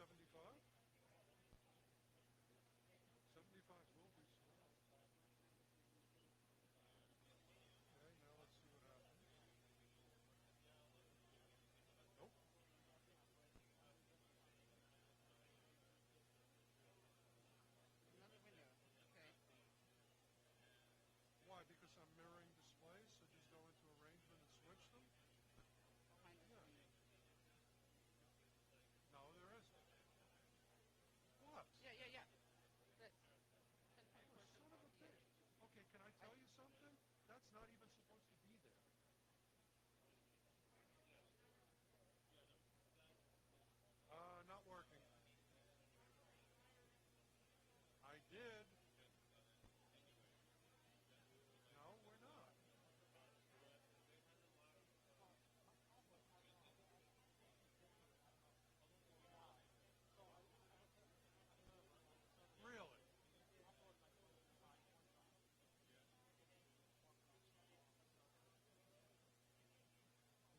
75? 75 will be small. Okay, now let's see what happens. Nope. Another window. Okay. Why? Because I'm mirroring displays, so just go into arrangement and switch them? Behind the Yeah. window. No, there isn't. What? Yeah. This. Oh, son of a bitch. Okay, can I tell you something? That's not even supposed to be there. Not working. I did. No, we're not. Really?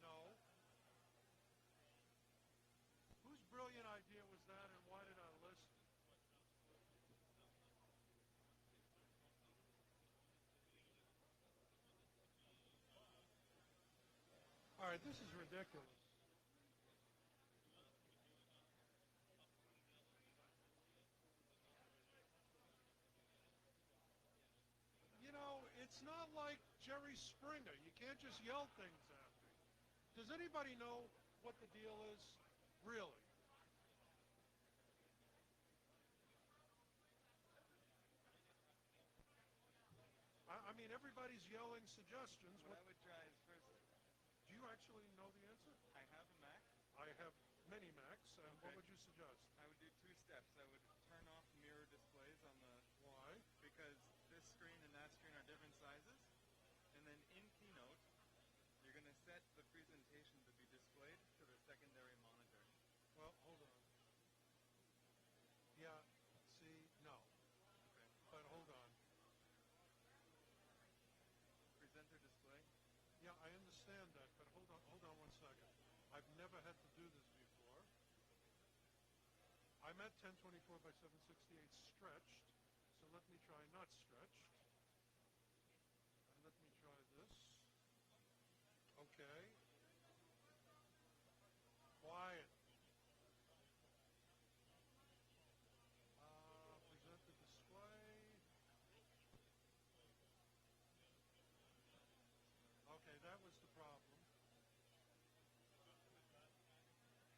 No. Whose brilliant idea was that, and why did I listen? All right, this is ridiculous. You know, it's not like Jerry Springer. You can't just yell things at me. Does anybody know what the deal is? Really? I mean, everybody's yelling suggestions. What I would try is first, Do you actually know the answer? I have a Mac. I have many Macs, and what Okay. would you suggest? I would do two steps. I would turn off mirror displays on the, Why? because this screen and that screen are different sizes. And then in Keynote, you're going to set the presentation to be displayed to the secondary monitor. Well, hold on. Yeah, see, no. Okay. But hold on. Presenter display. Yeah, I understand that, but hold on 1 second. I've never had to do this before. I'm at 1024 by 768 stretched, so let me try not stretched. And let me try this. Okay. Quiet. Present the display. Okay, that was the problem.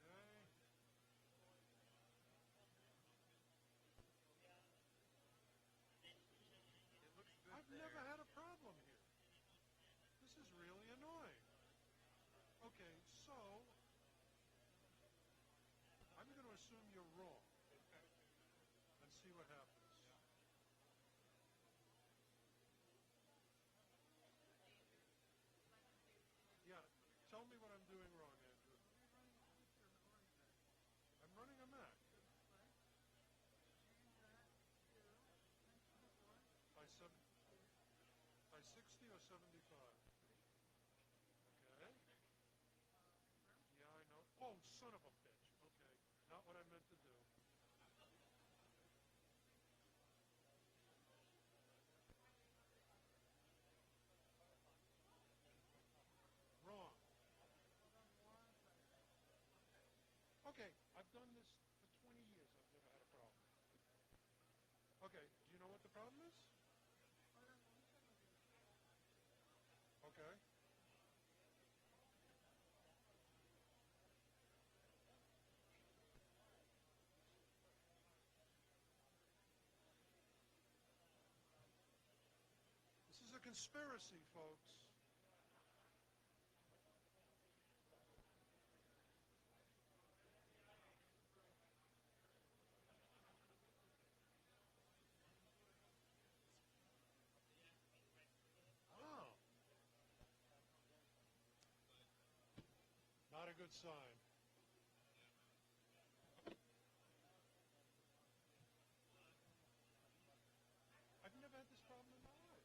Okay. It looks good I've there. never had a problem here. This is really annoying. Okay, so I'm going to assume you're wrong and see what happens. Yeah, tell me what I'm doing wrong, Andrew. I'm running a Mac. By 60 or 75? Okay. Yeah, I know. Oh, son of a bitch. Okay, not what I meant to do. Wrong. Okay, I've done this for 20 years. I've never had a problem. Okay, do you know what the problem is? Okay. This is a conspiracy, folks. Oh. Not a good sign. I've never had this problem in my life.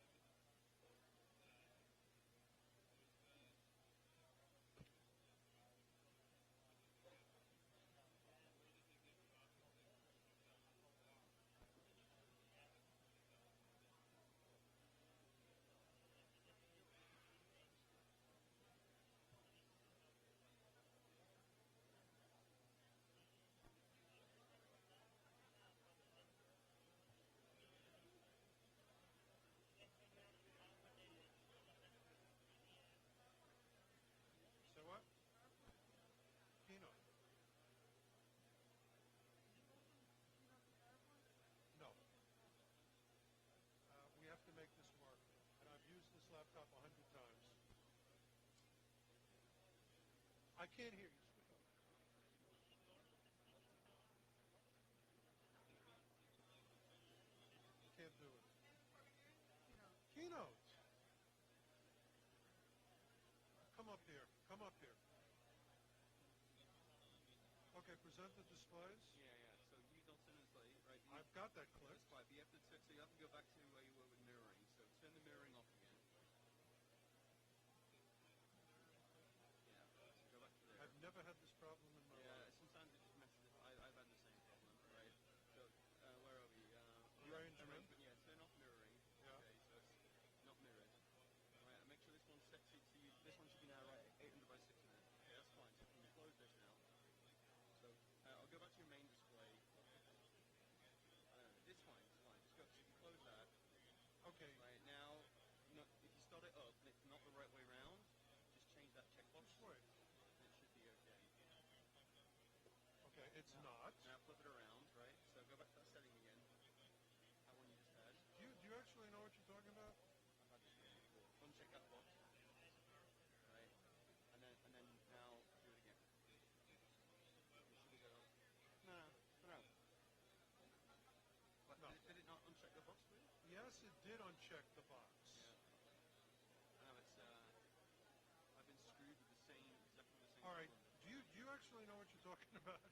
can't hear you. Can't do it. Keynote. Come up here. Come up here. Okay, present the displays. Yeah. So use alternately, right? I've got that clip. That's right. But you have to so you have to go back to where you were with mirroring. So turn the mirroring off again. Yeah. So go back to there. I've never had this problem in my Yeah. life. Sometimes it just messes it. I've had the same problem, right? So where are we? Arrangement. Yeah. Turn off mirroring. Yeah. Okay. So it's not mirrored. Right. And make sure this one's set to you. This one should be now right 800 by 600. Okay. That's fine. So you can close this now. So I'll go back to your main display. It's fine. It's fine. Just go. So you can close that. Okay. Right now, if you start it up and it's not the right way round, just change that checkbox. Just wait. And it should be okay. Okay, it's not. Now flip it around, right? So go back to that setting again. That one you just had. Do you actually know what you're talking about? I've had this one before. Uncheck that box. Right? And then now do it again. You should be good. No. What, No. Did it not uncheck the box for you? Yes, it did uncheck the box. No, it's I've been screwed with exactly the same All right. problem. Do you actually know what you're talking about?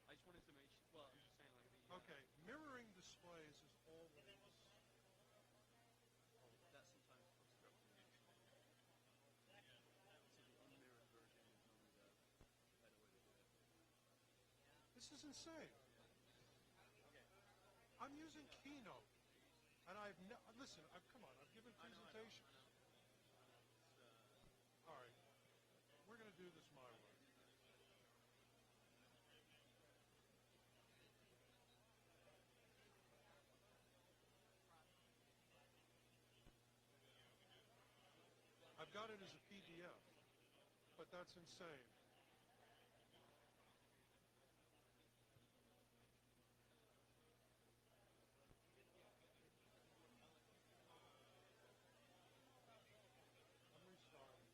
I just wanted to make sure. Well, I'm just saying like the. Okay, mirroring displays is always. That sometimes obstructing it. So the unmirrored version is normally the better way to do it. This is insane. Okay. I'm using Keynote, and listen. Come on, I've given presentations. All right, we're going to do this my way. I've got it as a PDF, but that's insane. I'm restarting.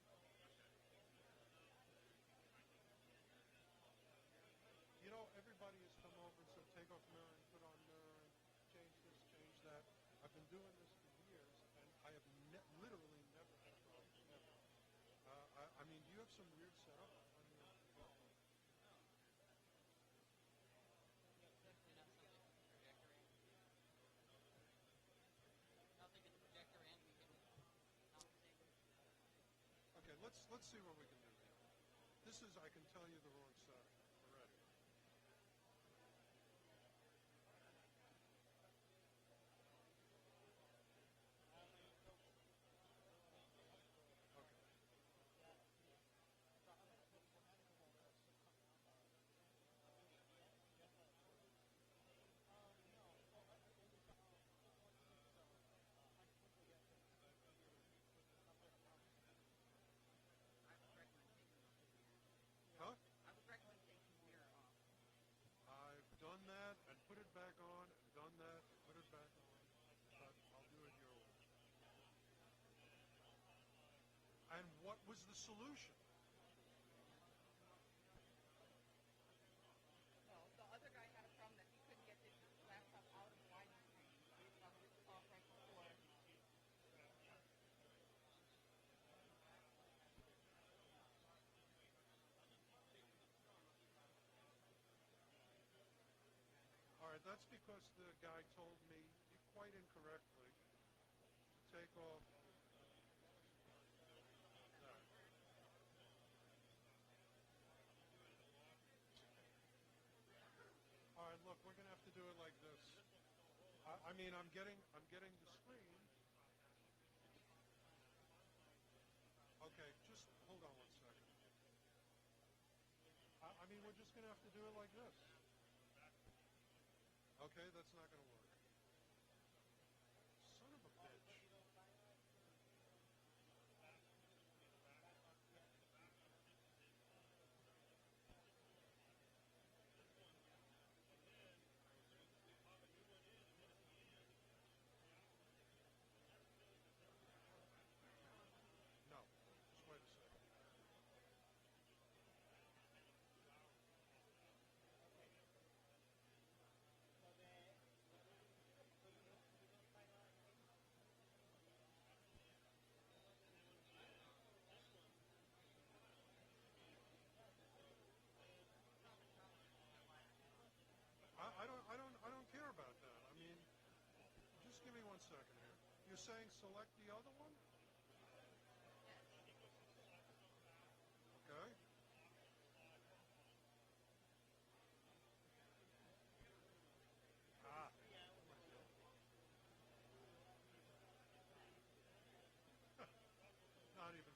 You know, everybody has come over and said, take off mirroring, put on mirroring, change this, change that. I've been doing this for years, and I have literally never had a problem. Never. I mean, do you have some weird setup on your phone? Definitely not something with the projector in. Nothing in the projector in, we can compensate. Okay, let's see what we can do here. This is, I can tell you, the wrong setting already. Huh? I would recommend taking the mirror off. I've done that and put it back on, and done that and put it back on, but I'll do it your way. And what was the solution? Well, the other guy had a problem that he couldn't get the laptop out of the widescreen. He was off right before. All right, that's because the guy told me quite incorrectly to take off that. All right, look, we're going to have to do it like this. I mean, I'm getting the screen. Okay, just hold on 1 second. I mean, we're just going to have to do it like this. Okay, that's not going to work. Son of a bitch. No, just wait a second. Just give me 1 second here. You're saying select the other one? Okay. Ah. Not even.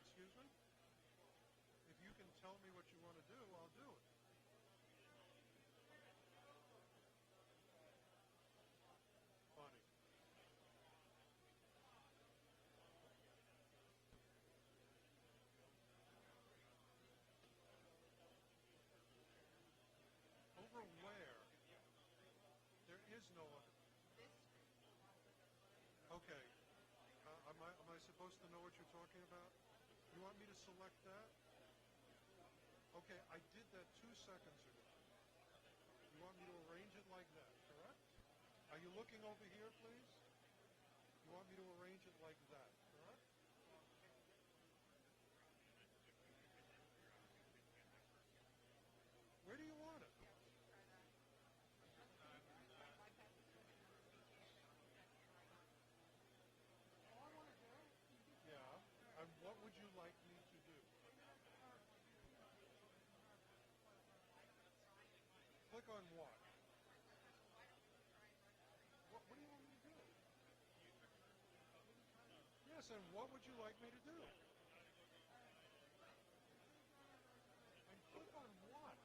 Excuse me? If you can tell me what you want to do, I'll do it. Funny. Over where? There is no other. Okay. Am I supposed to know what you're talking about? You want me to select that? Okay, I did that 2 seconds ago. You want me to arrange it like that, correct? Are you looking over here, please? You want me to arrange it like that, correct? Where do you want it? Yeah. And what would you like me to do? Click on what? What do you want me to do? Yes, and what would you like me to do? And click on what?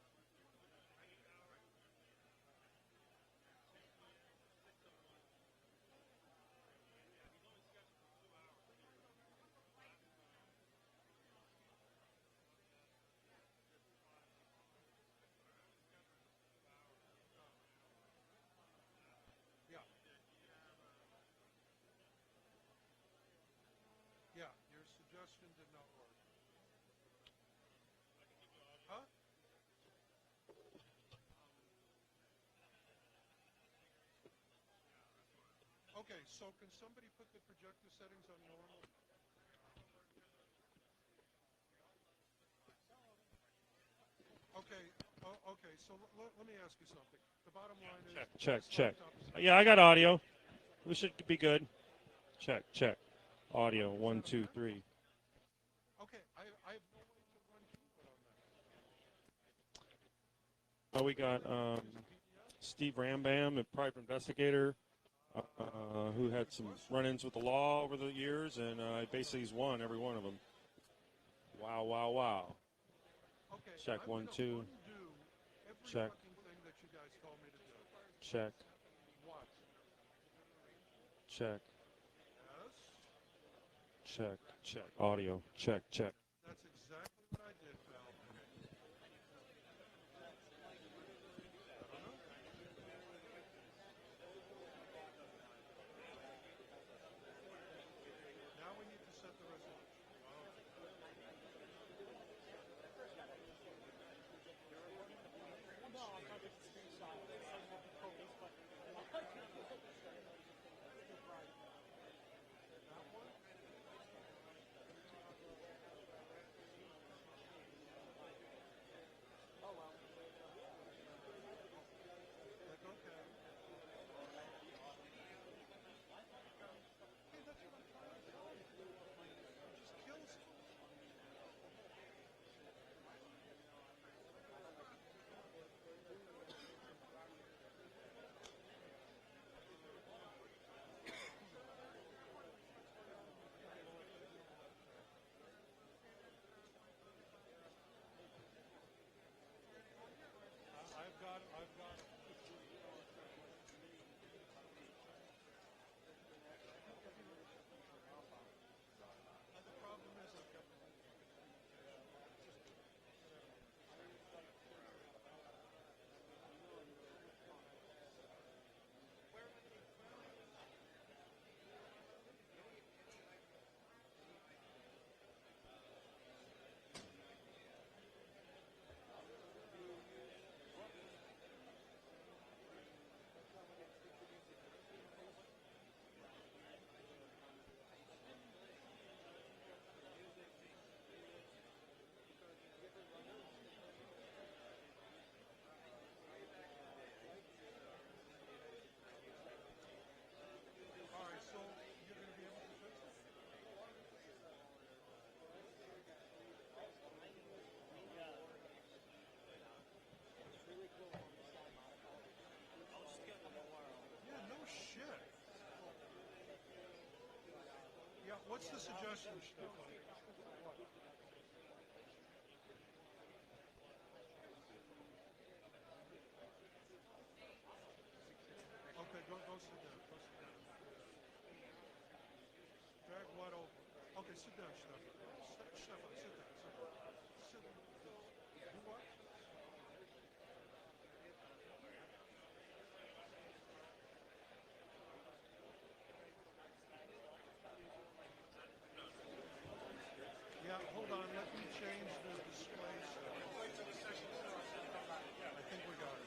Yeah. Yeah, your suggestion did not work. Huh? Okay, so can somebody put the projector settings on normal? Okay, okay, so let me ask you something. The bottom line is... Check. this laptop is- Yeah, I got audio. We should be good. Check. Audio, 1, 2, 3. Okay, I have no way to run input on that. Oh, we got Steve Rambam, a private investigator, who had some run-ins with the law over the years, and basically he's won every one of them. Wow. Okay, Check, I'm 1, gonna 2. undo every Check. fucking thing that you guys told me to do. Check. What? Check. Yes? Check. Audio. Check. That's exactly what I did, pal. I don't know. Now we need to set the resolution. What's the suggestion, Stefan? Okay, go sit down. Go sit down. Drag what over? Okay, sit down, Stefan. Stefan, sit down. Sit down. Sit down. You what? Yeah, hold on. Let me change the display. I think we got it.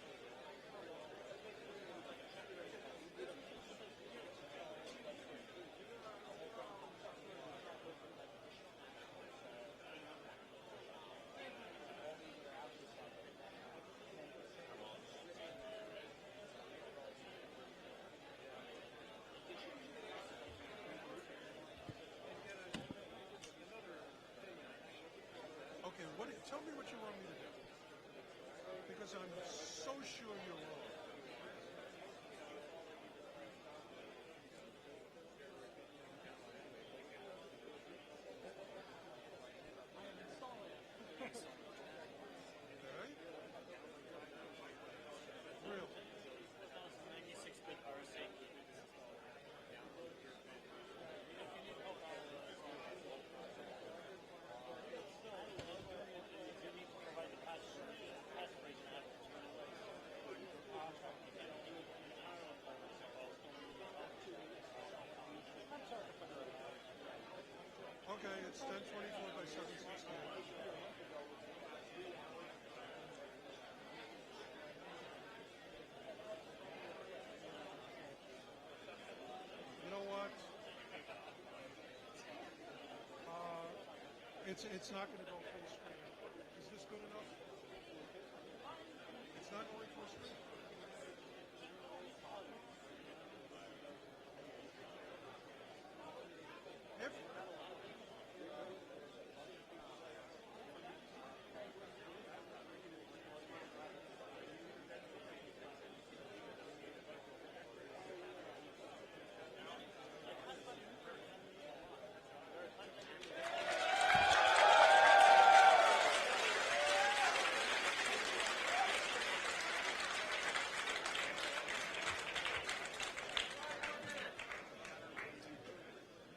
Okay, tell me what you want me to do. Because I'm so sure you're wrong. Okay. Really? Okay, it's 1024 by 716. You know what? It's not going to go full screen. Is this good enough? It's not going full screen.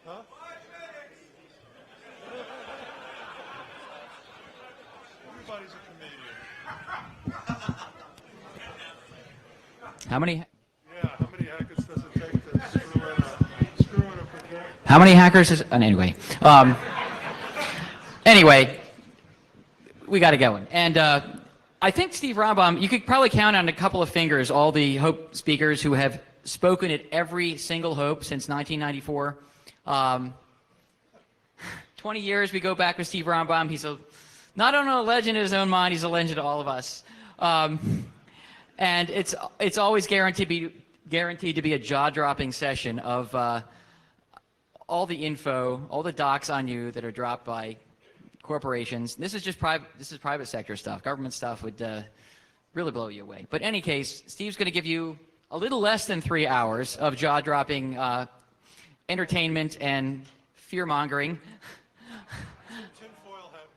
Huh? Everybody's a comedian. How many? Yeah, how many hackers does it take to screw in a projector? How many hackers is? Anyway, anyway, we got it going, and I think Steve Rambam, you could probably count on a couple of fingers all the Hope speakers who have spoken at every single Hope since 1994. 20 years we go back with Steve Rambam. He's not only a legend in his own mind, he's a legend to all of us. And it's always guaranteed to be a jaw-dropping session of all the info, all the docs on you that are dropped by corporations. This is just private sector stuff. Government stuff would really blow you away. But in any case, Steve's going to give you a little less than 3 hours of jaw-dropping entertainment and fear-mongering. Tinfoil hat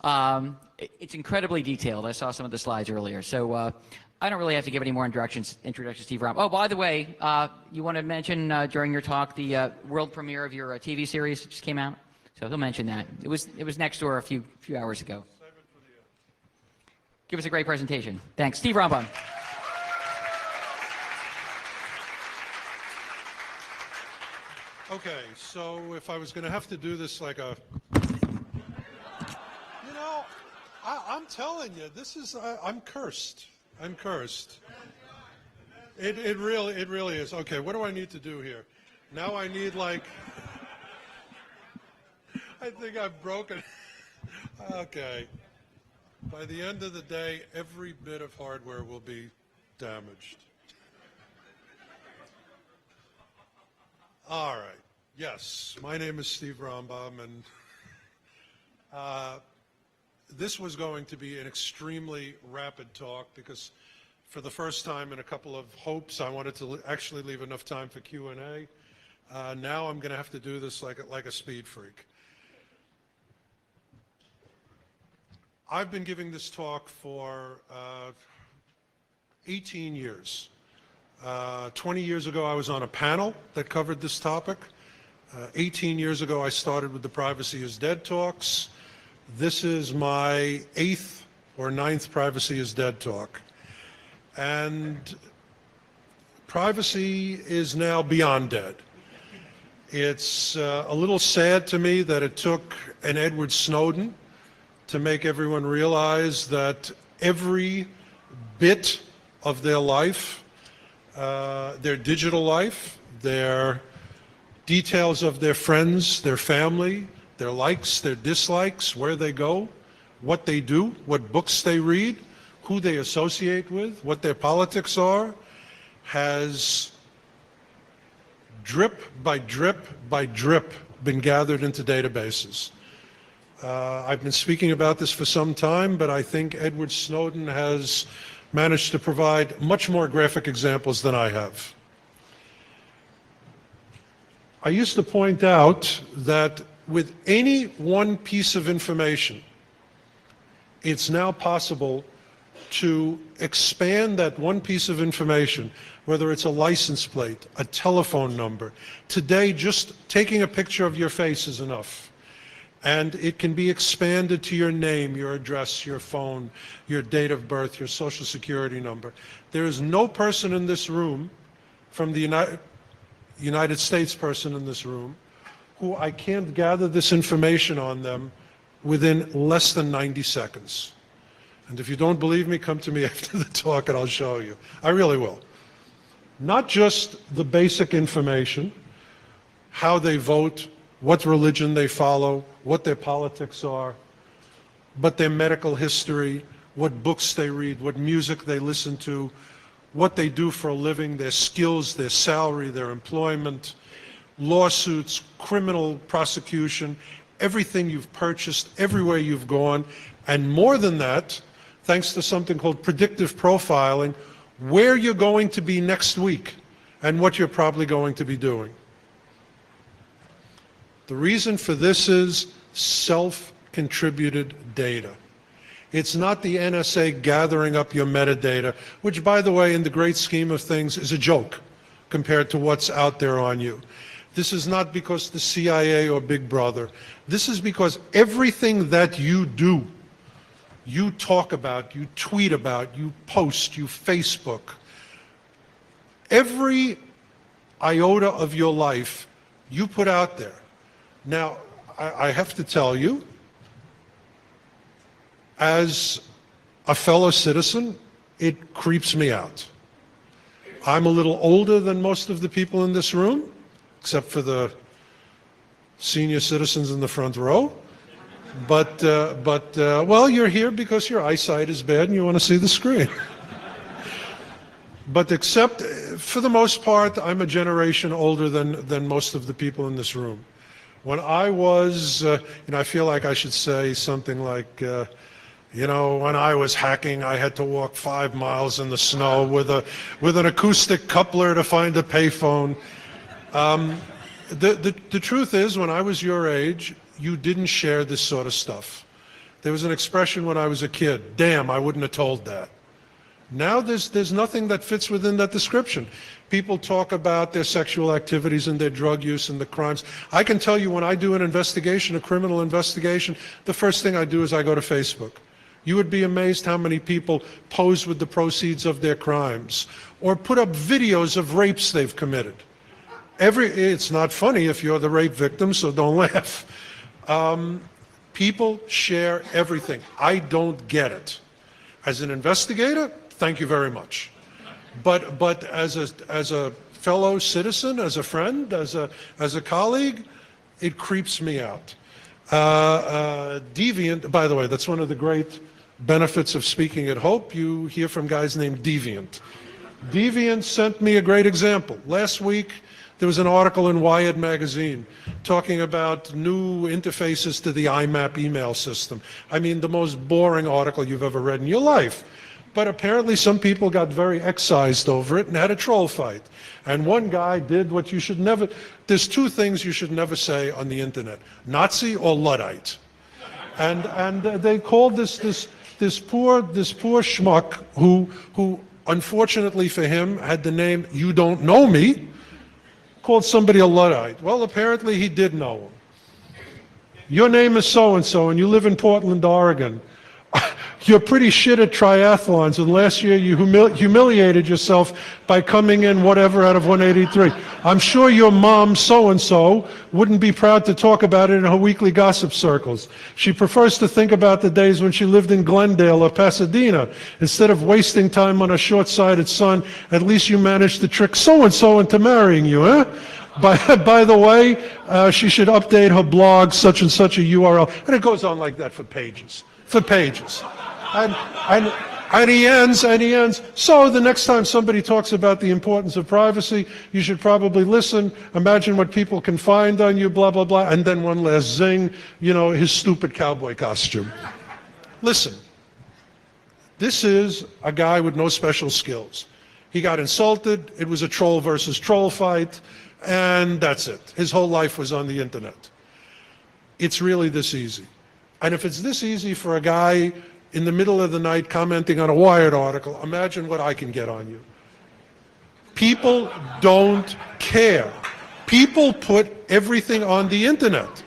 wearing. It's incredibly detailed. I saw some of the slides earlier. So I don't really have to give any more introductions to Steve Rambam. Oh, by the way, you want to mention during your talk the world premiere of your TV series that just came out? So he'll mention that. It was next door a few hours ago. Give us a great presentation. Thanks. Steve Rambam. Okay, so if I was going to have to do this like a... You know, I'm telling you, this is... I'm cursed. I'm cursed. It really is. Okay, what do I need to do here? Now I need like... I think I've broken... Okay. By the end of the day, every bit of hardware will be damaged. All right. Yes, my name is Steve Rambam, and this was going to be an extremely rapid talk because for the first time in a couple of hopes, I wanted to actually leave enough time for Q&A. Now I'm going to have to do this like a speed freak. I've been giving this talk for 18 years. 20 years ago, I was on a panel that covered this topic. 18 years ago, I started with the Privacy is Dead talks. This is my 8th or 9th Privacy is Dead talk. And privacy is now beyond dead. It's a little sad to me that it took an Edward Snowden to make everyone realize that every bit of their life, their digital life, their details of their friends, their family, their likes, their dislikes, where they go, what they do, what books they read, who they associate with, what their politics are, has drip by drip by drip been gathered into databases. I've been speaking about this for some time, but I think Edward Snowden has managed to provide much more graphic examples than I have. I used to point out that with any one piece of information, it's now possible to expand that one piece of information, whether it's a license plate, a telephone number. Today, just taking a picture of your face is enough. And it can be expanded to your name, your address, your phone, your date of birth, your social security number. There is no person in this room, from the United States person in this room, who I can't gather this information on them within less than 90 seconds. And if you don't believe me, come to me after the talk and I'll show you. I really will. Not just the basic information, how they vote, what religion they follow, what their politics are, but their medical history, what books they read, what music they listen to, what they do for a living, their skills, their salary, their employment, lawsuits, criminal prosecution, everything you've purchased, everywhere you've gone, and more than that, thanks to something called predictive profiling, where you're going to be next week and what you're probably going to be doing. The reason for this is self-contributed data. It's not the NSA gathering up your metadata, which, by the way, in the great scheme of things, is a joke compared to what's out there on you. This is not because the CIA or Big Brother. This is because everything that you do, you talk about, you tweet about, you post, you Facebook, every iota of your life you put out there. Now, I have to tell you, as a fellow citizen, it creeps me out. I'm a little older than most of the people in this room, except for the senior citizens in the front row. But well, you're here because your eyesight is bad and you want to see the screen. But except, for the most part, I'm a generation older than most of the people in this room. When I was, I feel like I should say something like, when I was hacking, I had to walk 5 miles in the snow with an acoustic coupler to find a payphone. The truth is, when I was your age, you didn't share this sort of stuff. There was an expression when I was a kid, damn, I wouldn't have told that. Now there's nothing that fits within that description. People talk about their sexual activities and their drug use and the crimes. I can tell you when I do an investigation, a criminal investigation, the first thing I do is I go to Facebook. You would be amazed how many people pose with the proceeds of their crimes or put up videos of rapes they've committed. It's not funny if you're the rape victim, so don't laugh. People share everything. I don't get it. As an investigator, thank you very much. But as a fellow citizen, as a friend, as a colleague, it creeps me out. Deviant, by the way, that's one of the great benefits of speaking at Hope. You hear from guys named Deviant. Deviant sent me a great example. Last week, there was an article in Wired magazine talking about new interfaces to the IMAP email system. I mean, the most boring article you've ever read in your life. But apparently some people got very excised over it and had a troll fight. And one guy did what you should never, there's two things you should never say on the internet, Nazi or Luddite. And they called this poor schmuck who unfortunately for him had the name You Don't Know Me, called somebody a Luddite. Well, apparently he did know him. Your name is so-and-so and you live in Portland, Oregon. You're pretty shit at triathlons, and last year you humiliated yourself by coming in whatever out of 183. I'm sure your mom, so-and-so, wouldn't be proud to talk about it in her weekly gossip circles. She prefers to think about the days when she lived in Glendale or Pasadena. Instead of wasting time on a short-sighted son, at least you managed to trick so-and-so into marrying you, huh? By the way, she should update her blog, such and such a URL. And it goes on like that for pages. And he ends, so the next time somebody talks about the importance of privacy, you should probably listen, imagine what people can find on you, blah, blah, blah, and then one last zing, you know, his stupid cowboy costume. Listen, this is a guy with no special skills. He got insulted, it was a troll versus troll fight, and that's it. His whole life was on the internet. It's really this easy. And if it's this easy for a guy in the middle of the night commenting on a Wired article, imagine what I can get on you. People don't care. People put everything on the internet.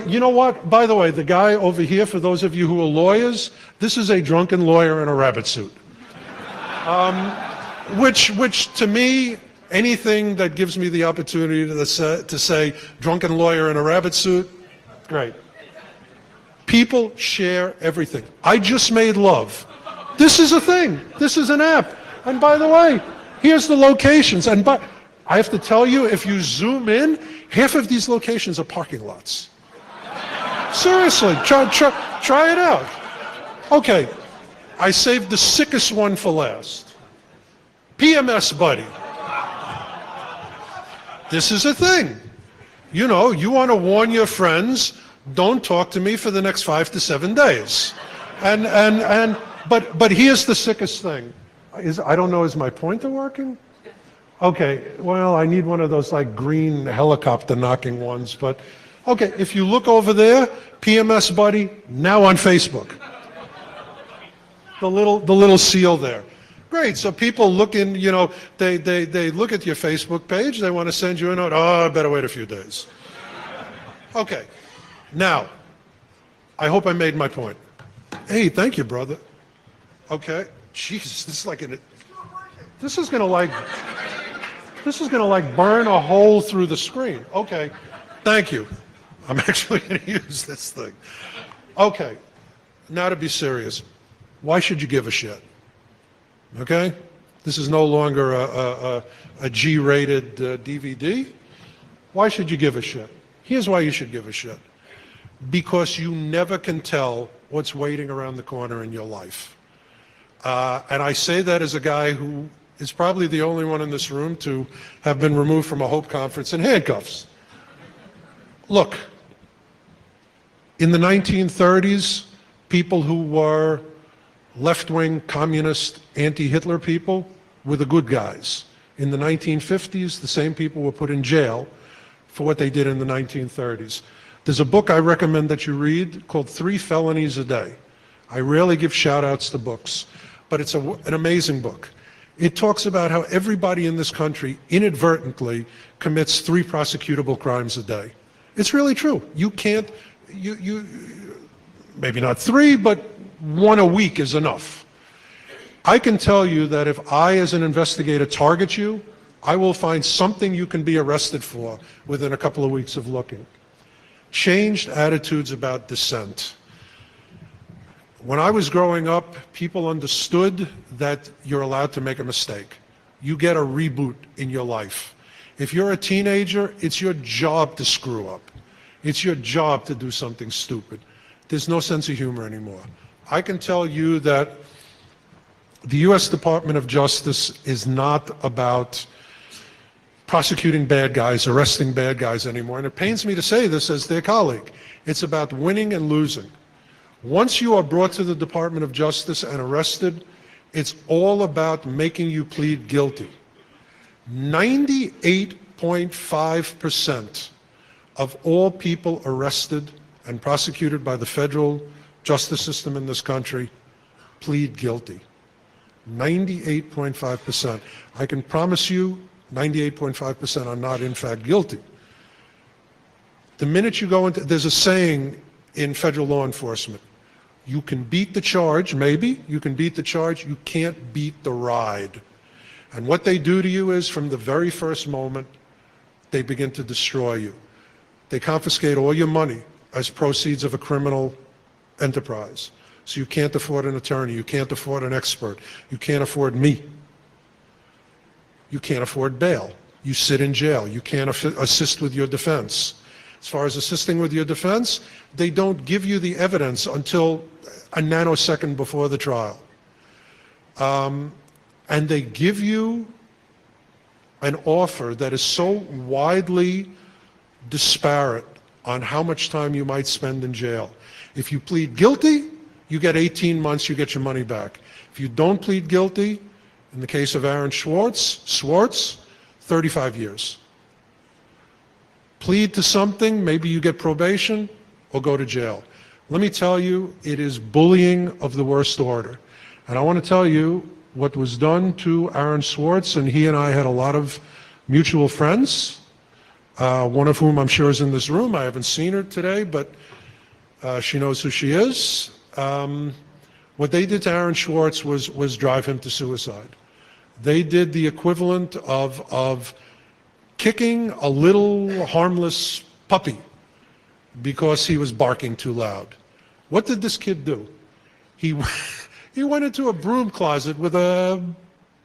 You know what? By the way, the guy over here, for those of you who are lawyers, this is a drunken lawyer in a rabbit suit. Which to me, anything that gives me the opportunity to say drunken lawyer in a rabbit suit, great. People share everything. I just made love. This is a thing. This is an app. And by the way, here's the locations. And I have to tell you, if you zoom in, half of these locations are parking lots. Seriously, try it out. Okay, I saved the sickest one for last. PMS Buddy. This is a thing. You know, you want to warn your friends, don't talk to me for the next 5 to 7 days. But here's the sickest thing. I don't know, is my pointer working? Okay, well, I need one of those like green helicopter knocking ones, but okay, if you look over there, PMS Buddy, now on Facebook. The little seal there. Great, so people look in, you know, they look at your Facebook page, they want to send you a note, oh, I better wait a few days. Okay. Now, I hope I made my point. Hey, thank you, brother. Okay. Jesus, this is like this is gonna burn a hole through the screen. Okay. Thank you. I'm actually gonna use this thing. Okay. Now to be serious. Why should you give a shit? Okay? This is no longer a G-rated DVD. Why should you give a shit? Here's why you should give a shit. Because you never can tell what's waiting around the corner in your life. And I say that as a guy who is probably the only one in this room to have been removed from a Hope Conference in handcuffs. Look, in the 1930s, people who were left-wing, communist, anti-Hitler people were the good guys. In the 1950s, the same people were put in jail for what they did in the 1930s. There's a book I recommend that you read called 3 Felonies a Day. I rarely give shout-outs to books, but it's an amazing book. It talks about how everybody in this country inadvertently commits 3 prosecutable crimes a day. It's really true. You can't, maybe not 3, but 1 a week is enough. I can tell you that if I, as an investigator, target you, I will find something you can be arrested for within a couple of weeks of looking. Changed attitudes about dissent. When I was growing up, people understood that you're allowed to make a mistake. You get a reboot in your life. If you're a teenager, it's your job to screw up. It's your job to do something stupid. There's no sense of humor anymore. I can tell you that the U.S. Department of Justice is not about prosecuting bad guys, arresting bad guys anymore. And it pains me to say this as their colleague. It's about winning and losing. Once you are brought to the Department of Justice and arrested, it's all about making you plead guilty. 98.5% of all people arrested and prosecuted by the federal justice system in this country plead guilty. 98.5%. I can promise you 98.5% are not in fact guilty. The minute you go into, there's a saying in federal law enforcement, you can beat the charge, maybe, you can beat the charge, you can't beat the ride. And what they do to you is, from the very first moment, they begin to destroy you. They confiscate all your money as proceeds of a criminal enterprise. So you can't afford an attorney, you can't afford an expert, you can't afford me. You can't afford bail. You sit in jail. You can't assist with your defense. As far as assisting with your defense, they don't give you the evidence until a nanosecond before the trial. And they give you an offer that is so widely disparate on how much time you might spend in jail. If you plead guilty, you get 18 months, you get your money back. If you don't plead guilty, in the case of Aaron Swartz, 35 years. Plead to something, maybe you get probation or go to jail. Let me tell you, it is bullying of the worst order. And I want to tell you what was done to Aaron Swartz, and he and I had a lot of mutual friends, one of whom I'm sure is in this room. I haven't seen her today, but she knows who she is. What they did to Aaron Swartz was drive him to suicide. They did the equivalent of kicking a little harmless puppy because he was barking too loud. What did this kid do? He went into a broom closet with a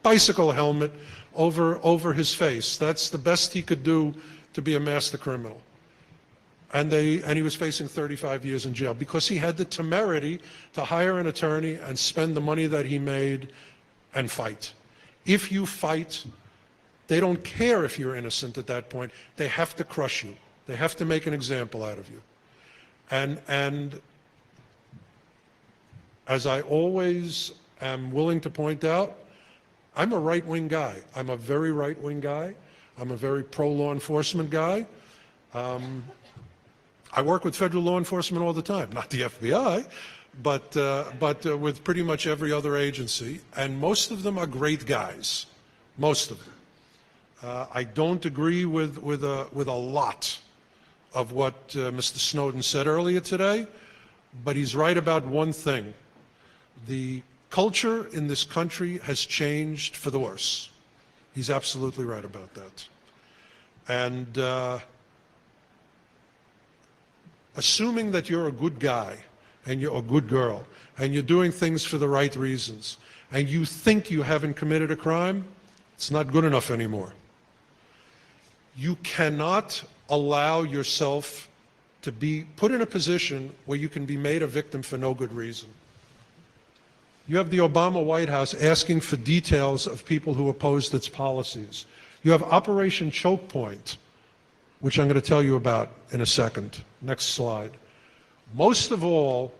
bicycle helmet over his face. That's the best he could do to be a master criminal. And he was facing 35 years in jail because he had the temerity to hire an attorney and spend the money that he made and fight. If you fight, they don't care if you're innocent at that point. They have to crush you. They have to make an example out of you. And as I always am willing to point out, I'm a right-wing guy. I'm a very right-wing guy. I'm a very pro-law enforcement guy. I work with federal law enforcement all the time, not the FBI, but with pretty much every other agency, and most of them are great guys, most of them. I don't agree with a lot of what Mr. Snowden said earlier today, but he's right about one thing. The culture in this country has changed for the worse. He's absolutely right about that. And assuming that you're a good guy and you're a good girl and you're doing things for the right reasons and you think you haven't committed a crime, it's not good enough anymore. You cannot allow yourself to be put in a position where you can be made a victim for no good reason. You have the Obama White House asking for details of people who opposed its policies. You have Operation Choke Point, which I'm going to tell you about in a second. Next slide. Most of all,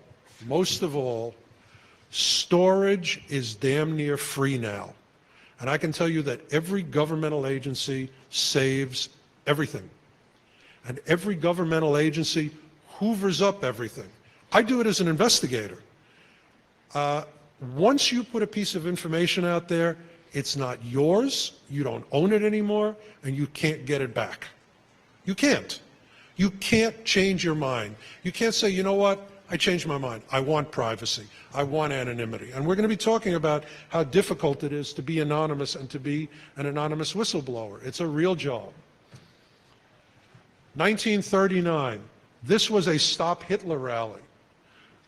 storage is damn near free now. And I can tell you that every governmental agency saves everything. And every governmental agency hoovers up everything. I do it as an investigator. Once you put a piece of information out there, it's not yours, you don't own it anymore, and you can't get it back. You can't. You can't change your mind. You can't say, you know what, I changed my mind. I want privacy. I want anonymity. And we're going to be talking about how difficult it is to be anonymous and to be an anonymous whistleblower. It's a real job. 1939, this was a Stop Hitler rally.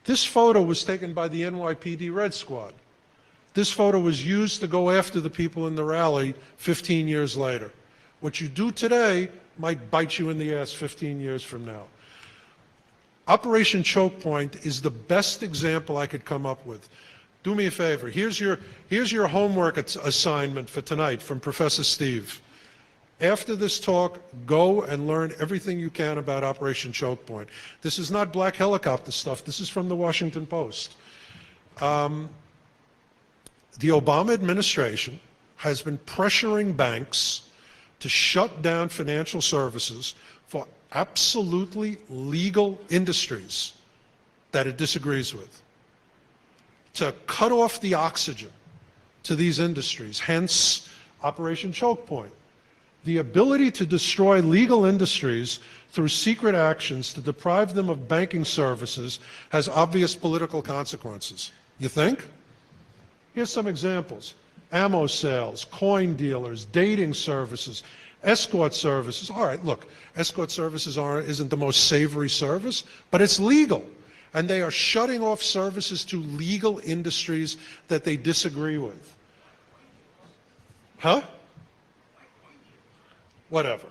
This photo was taken by the NYPD Red Squad. This photo was used to go after the people in the rally 15 years later. What you do today might bite you in the ass 15 years from now. Operation Choke Point is the best example I could come up with. Do me a favor. Here's your homework assignment for tonight from Professor Steve. After this talk, go and learn everything you can about Operation Choke Point. This is not black helicopter stuff. This is from the Washington Post. The Obama administration has been pressuring banks to shut down financial services for absolutely legal industries that it disagrees with, to cut off the oxygen to these industries, hence Operation Choke Point. The ability to destroy legal industries through secret actions to deprive them of banking services has obvious political consequences. You think? Here's some examples. Ammo sales, coin dealers, dating services, escort services. All right, look, escort services isn't the most savory service, but it's legal. And they are shutting off services to legal industries that they disagree with. Huh? Whatever.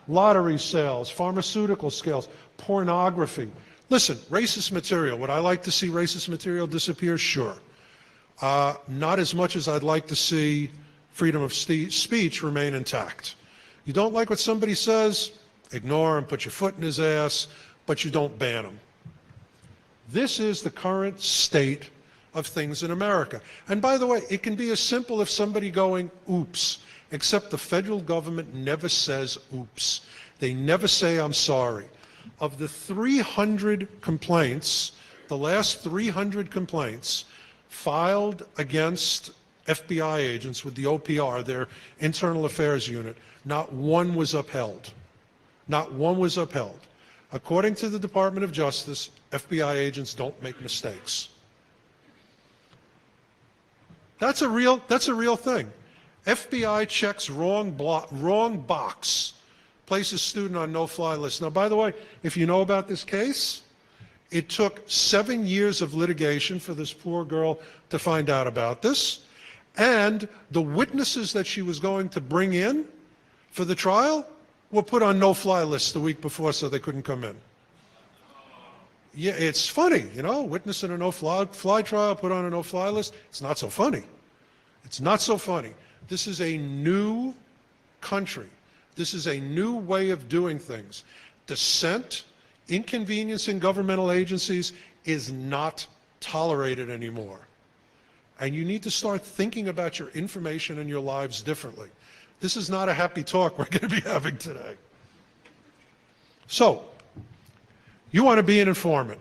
Lottery sales, pharmaceutical sales, pornography. Listen, racist material. Would I like to see racist material disappear? Sure. Not as much as I'd like to see freedom of speech remain intact. You don't like what somebody says? Ignore him, put your foot in his ass, but you don't ban him. This is the current state of things in America. And by the way, it can be as simple as somebody going, oops, except the federal government never says oops. They never say I'm sorry. Of the 300 complaints, the last 300 complaints filed against FBI agents with the OPR, their Internal Affairs Unit, not one was upheld. Not one was upheld. According to the Department of Justice, FBI agents don't make mistakes. That's a real thing. FBI checks wrong box, places student on no-fly list. Now, by the way, if you know about this case, it took 7 years of litigation for this poor girl to find out about this, and the witnesses that she was going to bring in for the trial were put on no-fly lists the week before, so they couldn't come in. Yeah, it's funny, you know, witness in a no-fly trial, put on a no-fly list. It's not so funny. It's not so funny. This is a new country. This is a new way of doing things. Dissent, inconvenience in governmental agencies is not tolerated anymore. And you need to start thinking about your information and your lives differently. This is not a happy talk we're going to be having today. So, you want to be an informant.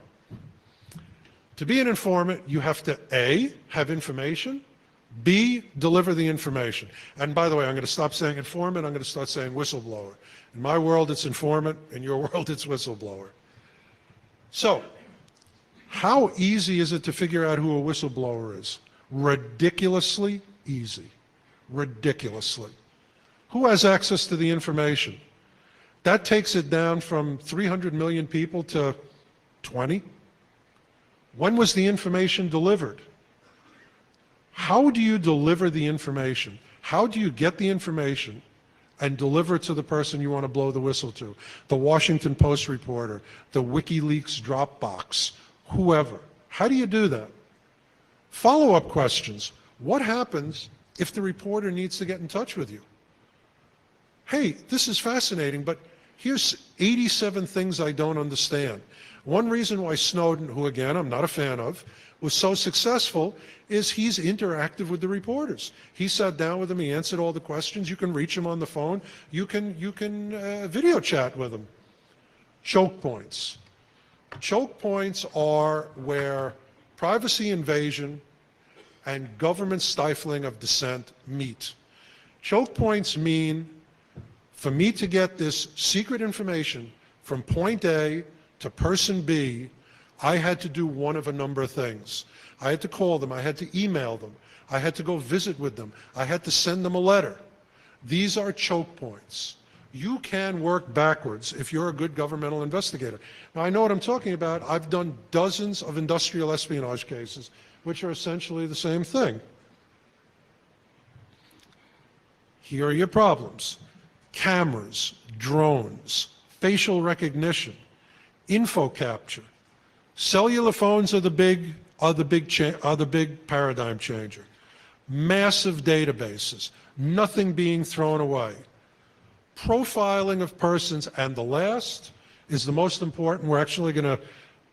To be an informant, you have to A, have information, B, deliver the information. And by the way, I'm going to stop saying informant, I'm going to start saying whistleblower. In my world, it's informant. In your world, it's whistleblower. So, how easy is it to figure out who a whistleblower is? Ridiculously easy. Ridiculously. Who has access to the information? That takes it down from 300 million people to 20. When was the information delivered? How do you deliver the information? How do you get the information and deliver it to the person you want to blow the whistle to? The Washington Post reporter, the WikiLeaks Dropbox, whoever. How do you do that? Follow-up questions. What happens if the reporter needs to get in touch with you? Hey, this is fascinating, but here's 87 things I don't understand. One reason why Snowden, who again I'm not a fan of, was so successful is he's interactive with the reporters. He sat down with them, he answered all the questions. You can reach him on the phone. You can video chat with him. Choke points. Choke points are where privacy invasion and government stifling of dissent meet. Choke points mean for me to get this secret information from point A to person B, I had to do one of a number of things. I had to call them, I had to email them, I had to go visit with them, I had to send them a letter. These are choke points. You can work backwards if you're a good governmental investigator. Now, I know what I'm talking about. I've done dozens of industrial espionage cases, which are essentially the same thing. Here are your problems. Cameras, drones, facial recognition, info capture. Cellular phones are the big paradigm changer. massive databases, nothing being thrown away. Profiling of persons, and the last is the most important. We're actually going to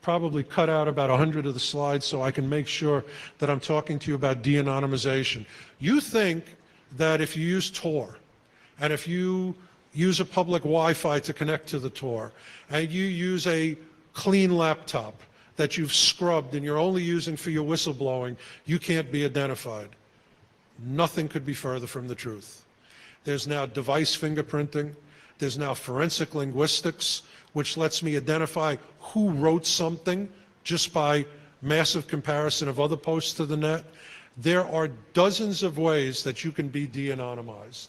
probably cut out about 100 of the slides so I can make sure that I'm talking to you about de-anonymization. You think that if you use Tor, and if you use a public Wi-Fi to connect to the Tor, and you use a clean laptop that you've scrubbed and you're only using for your whistleblowing, you can't be identified. Nothing could be further from the truth. There's now device fingerprinting. There's now forensic linguistics, which lets me identify who wrote something just by massive comparison of other posts to the net. There are dozens of ways that you can be de-anonymized.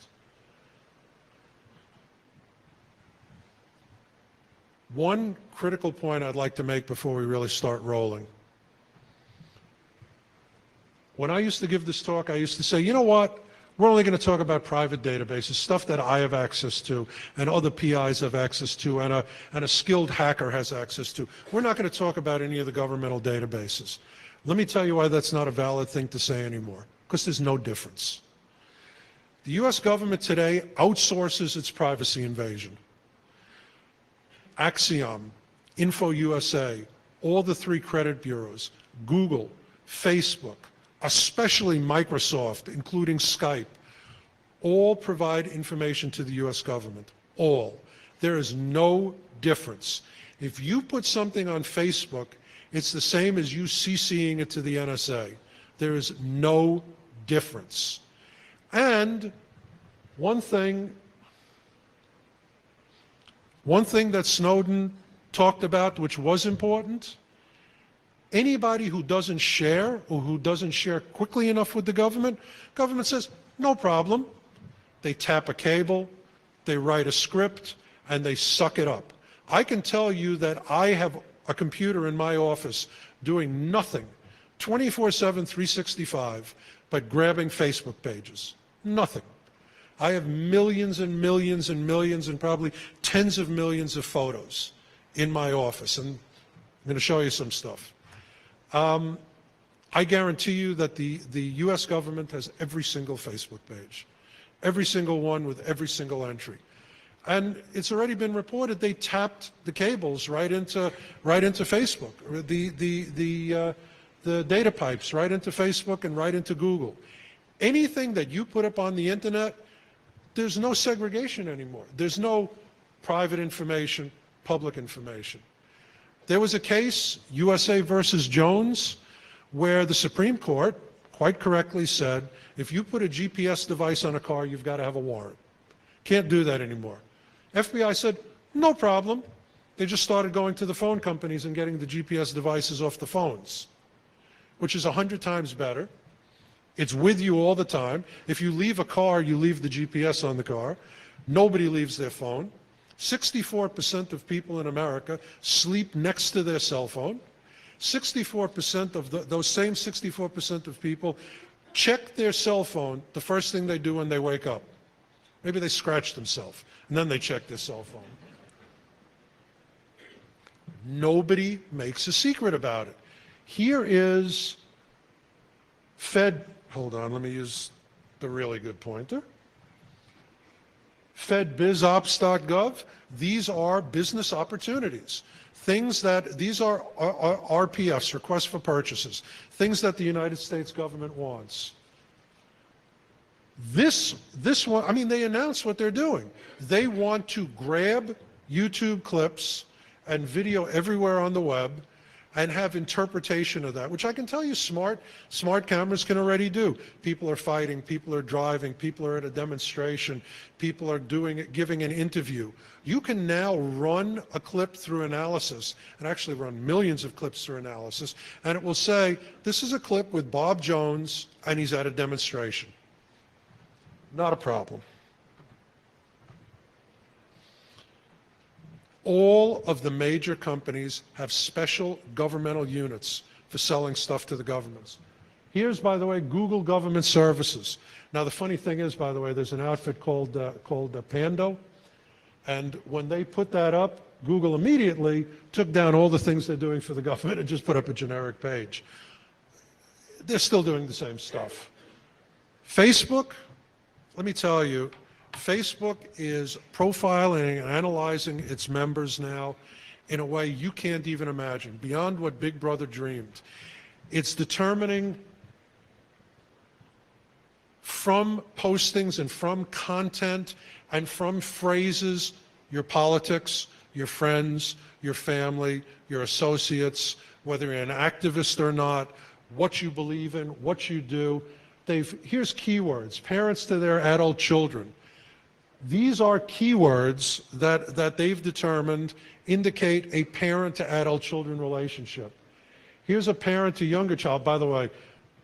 One critical point I'd like to make before we really start rolling. When I used to give this talk, I used to say, you know what? We're only going to talk about private databases, stuff that I have access to and other PIs have access to and a skilled hacker has access to. We're not going to talk about any of the governmental databases. Let me tell you why that's not a valid thing to say anymore, because there's no difference. The US government today outsources its privacy invasion. Axiom, InfoUSA, all the three credit bureaus, Google, Facebook, especially Microsoft, including Skype, all provide information to the US government. All. There is no difference. If you put something on Facebook, it's the same as you CCing it to the NSA. There is no difference. And one thing that Snowden talked about, which was important, anybody who doesn't share or who doesn't share quickly enough with the government says, no problem. They tap a cable, they write a script, and they suck it up. I can tell you that I have a computer in my office doing nothing, 24/7, 365, but grabbing Facebook pages. Nothing. I have millions and millions and millions and probably tens of millions of photos in my office, and I'm going to show you some stuff. I guarantee you that the US government has every single Facebook page, every single one with every single entry. And it's already been reported they tapped the cables right into Facebook, the data pipes right into Facebook and right into Google. Anything that you put up on the internet, there's no segregation anymore. There's no private information, public information. There was a case, USA versus Jones, where the Supreme Court quite correctly said, if you put a GPS device on a car, you've got to have a warrant. Can't do that anymore. FBI said, no problem. They just started going to the phone companies and getting the GPS devices off the phones, which is 100 times better. It's with you all the time. If you leave a car, you leave the GPS on the car. Nobody leaves their phone. 64% of people in America sleep next to their cell phone. 64% of those same 64% of people check their cell phone the first thing they do when they wake up. Maybe they scratch themselves, and then they check their cell phone. Nobody makes a secret about it. Here is hold on, let me use the really good pointer. FedBizOps.gov, these are business opportunities. These are RPFs, requests for purchases, things that the United States government wants. This one, I mean, they announced what they're doing. They want to grab YouTube clips and video everywhere on the web and have interpretation of that, which I can tell you smart cameras can already do. People are fighting, people are driving, people are at a demonstration, people are giving an interview. You can now run a clip through analysis, and actually run millions of clips through analysis, and it will say, this is a clip with Bob Jones, and he's at a demonstration. Not a problem. All of the major companies have special governmental units for selling stuff to the governments. Here's, by the way, Google Government Services. Now, the funny thing is, by the way, there's an outfit called Pando, and when they put that up, Google immediately took down all the things they're doing for the government and just put up a generic page. They're still doing the same stuff. Facebook, let me tell you, Facebook is profiling and analyzing its members now in a way you can't even imagine, beyond what Big Brother dreamed. It's determining from postings and from content and from phrases your politics, your friends, your family, your associates, whether you're an activist or not, what you believe in, what you do. Here's keywords, parents to their adult children. These are keywords that they've determined indicate a parent to adult children relationship. Here's a parent to younger child. By the way,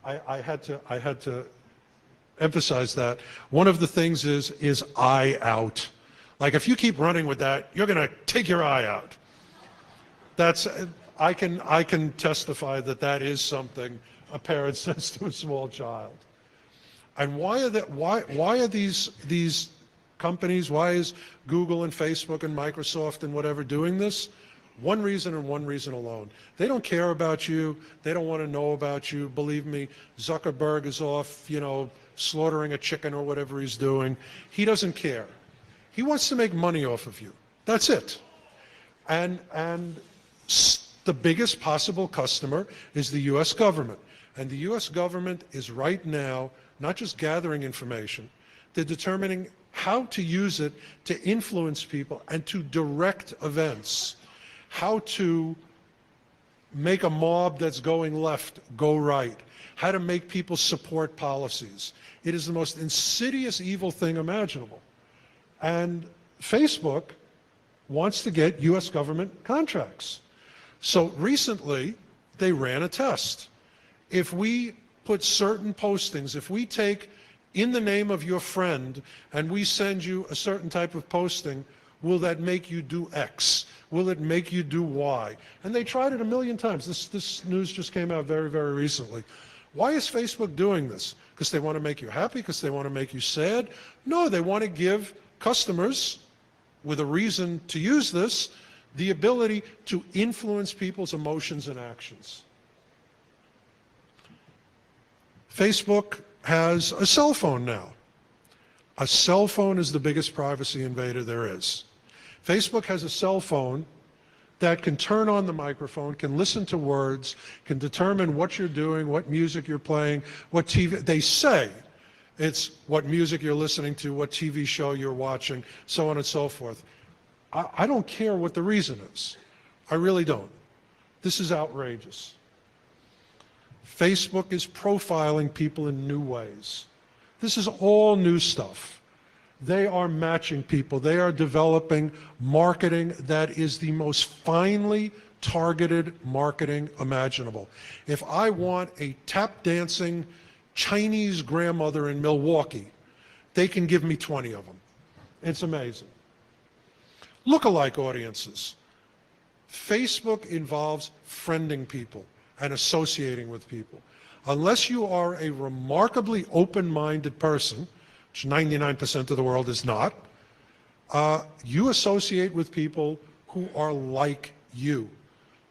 I had to emphasize that. One of the things is eye out. Like if you keep running with that, you're going to take your eye out. I can testify that is something a parent says to a small child. And why are these companies, why is Google and Facebook and Microsoft and whatever doing this? One reason and one reason alone. They don't care about you. They don't want to know about you. Believe me, Zuckerberg is off, slaughtering a chicken or whatever he's doing. He doesn't care. He wants to make money off of you. That's it. And the biggest possible customer is the U.S. government. And the U.S. government is right now not just gathering information, they're determining how to use it to influence people and to direct events, how to make a mob that's going left go right, how to make people support policies. It is the most insidious evil thing imaginable. And Facebook wants to get U.S. government contracts. So recently, they ran a test. If we put certain postings, if we take in the name of your friend and we send you a certain type of posting, will that make you do X? Will it make you do Y? And they tried it a million times. This news just came out very, very recently. Why is Facebook doing this? Because they want to make you happy? Because they want to make you sad? No, they want to give customers, with a reason to use this, the ability to influence people's emotions and actions. Facebook has a cell phone now. A cell phone is the biggest privacy invader there is. Facebook has a cell phone that can turn on the microphone, can listen to words, can determine what you're doing, what music you're playing, what TV. They say it's what music you're listening to, what TV show you're watching, so on and so forth. I don't care what the reason is. I really don't. This is outrageous. Facebook is profiling people in new ways. This is all new stuff. They are matching people. They are developing marketing that is the most finely targeted marketing imaginable. If I want a tap dancing Chinese grandmother in Milwaukee, they can give me 20 of them. It's amazing. Lookalike audiences. Facebook involves friending people and associating with people. Unless you are a remarkably open-minded person, which 99% of the world is not, you associate with people who are like you,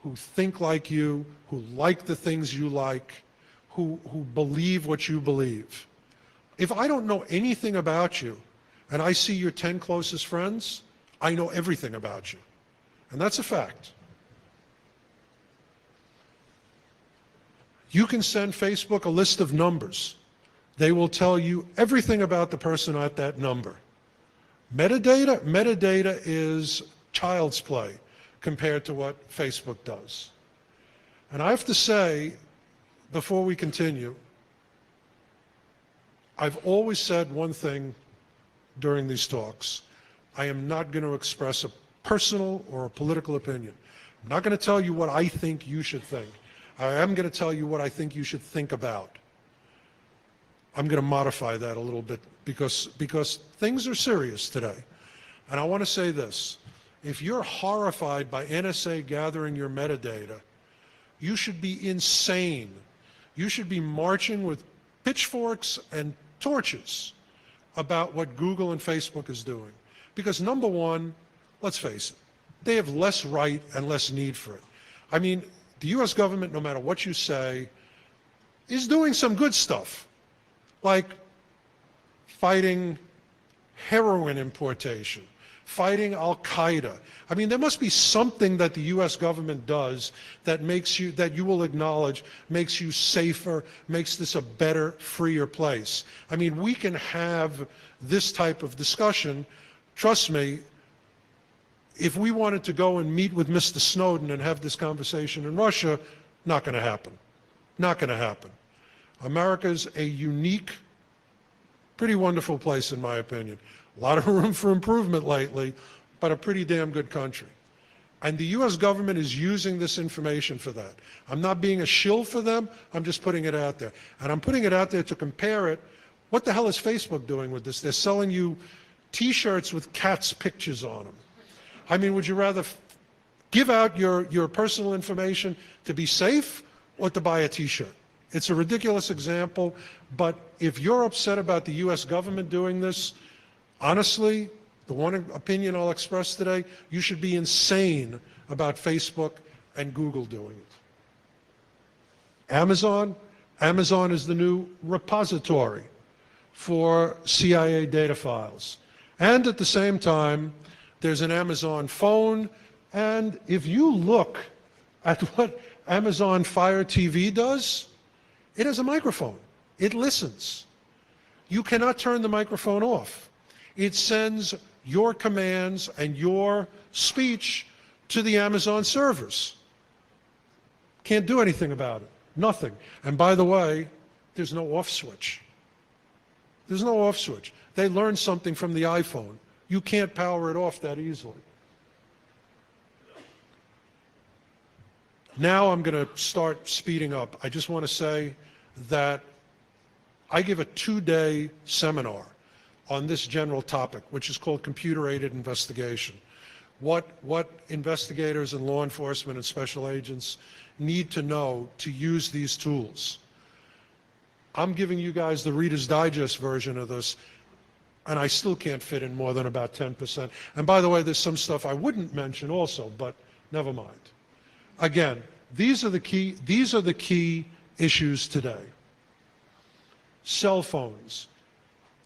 who think like you, who like the things you like, who believe what you believe. If I don't know anything about you and I see your 10 closest friends, I know everything about you. And that's a fact. You can send Facebook a list of numbers. They will tell you everything about the person at that number. Metadata is child's play compared to what Facebook does. And I have to say, before we continue, I've always said one thing during these talks. I am not going to express a personal or a political opinion. I'm not going to tell you what I think you should think. I am going to tell you what I think you should think about. I'm going to modify that a little bit because things are serious today. And I want to say this. If you're horrified by NSA gathering your metadata, you should be insane. You should be marching with pitchforks and torches about what Google and Facebook is doing. Because number one, let's face it, they have less right and less need for it. I mean, the U.S. government, no matter what you say, is doing some good stuff. Like fighting heroin importation, fighting Al-Qaeda. I mean, there must be something that the U.S. government does that makes you, that you will acknowledge, makes you safer, makes this a better, freer place. I mean, we can have this type of discussion. Trust me, if we wanted to go and meet with Mr. Snowden and have this conversation in Russia, not going to happen. Not going to happen. America's a unique, pretty wonderful place in my opinion. A lot of room for improvement lately, but a pretty damn good country. And the U.S. government is using this information for that. I'm not being a shill for them, I'm just putting it out there. And I'm putting it out there to compare it. What the hell is Facebook doing with this? They're selling you T-shirts with cats' pictures on them. I mean, would you rather give out your personal information to be safe or to buy a T-shirt? It's a ridiculous example, but if you're upset about the U.S. government doing this, honestly, the one opinion I'll express today, you should be insane about Facebook and Google doing it. Amazon is the new repository for CIA data files. And at the same time, there's an Amazon phone, and if you look at what Amazon Fire TV does, it has a microphone. It listens. You cannot turn the microphone off. It sends your commands and your speech to the Amazon servers. Can't do anything about it. Nothing. And by the way, there's no off switch. There's no off switch. They learned something from the iPhone. You can't power it off that easily. Now I'm going to start speeding up. I just want to say that I give a 2-day seminar on this general topic, which is called computer-aided investigation. What investigators and law enforcement and special agents need to know to use these tools. I'm giving you guys the Reader's Digest version of this, and I still can't fit in more than about 10%. And by the way, there's some stuff I wouldn't mention also, but never mind. Again, these are the key issues today. Cell phones,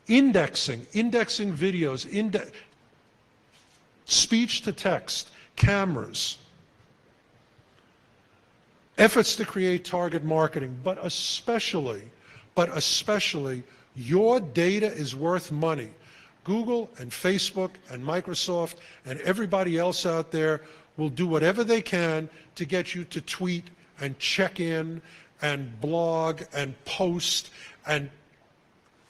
indexing videos, speech to text, cameras, efforts to create target marketing, but especially, your data is worth money. Google and Facebook and Microsoft and everybody else out there will do whatever they can to get you to tweet and check in and blog and post and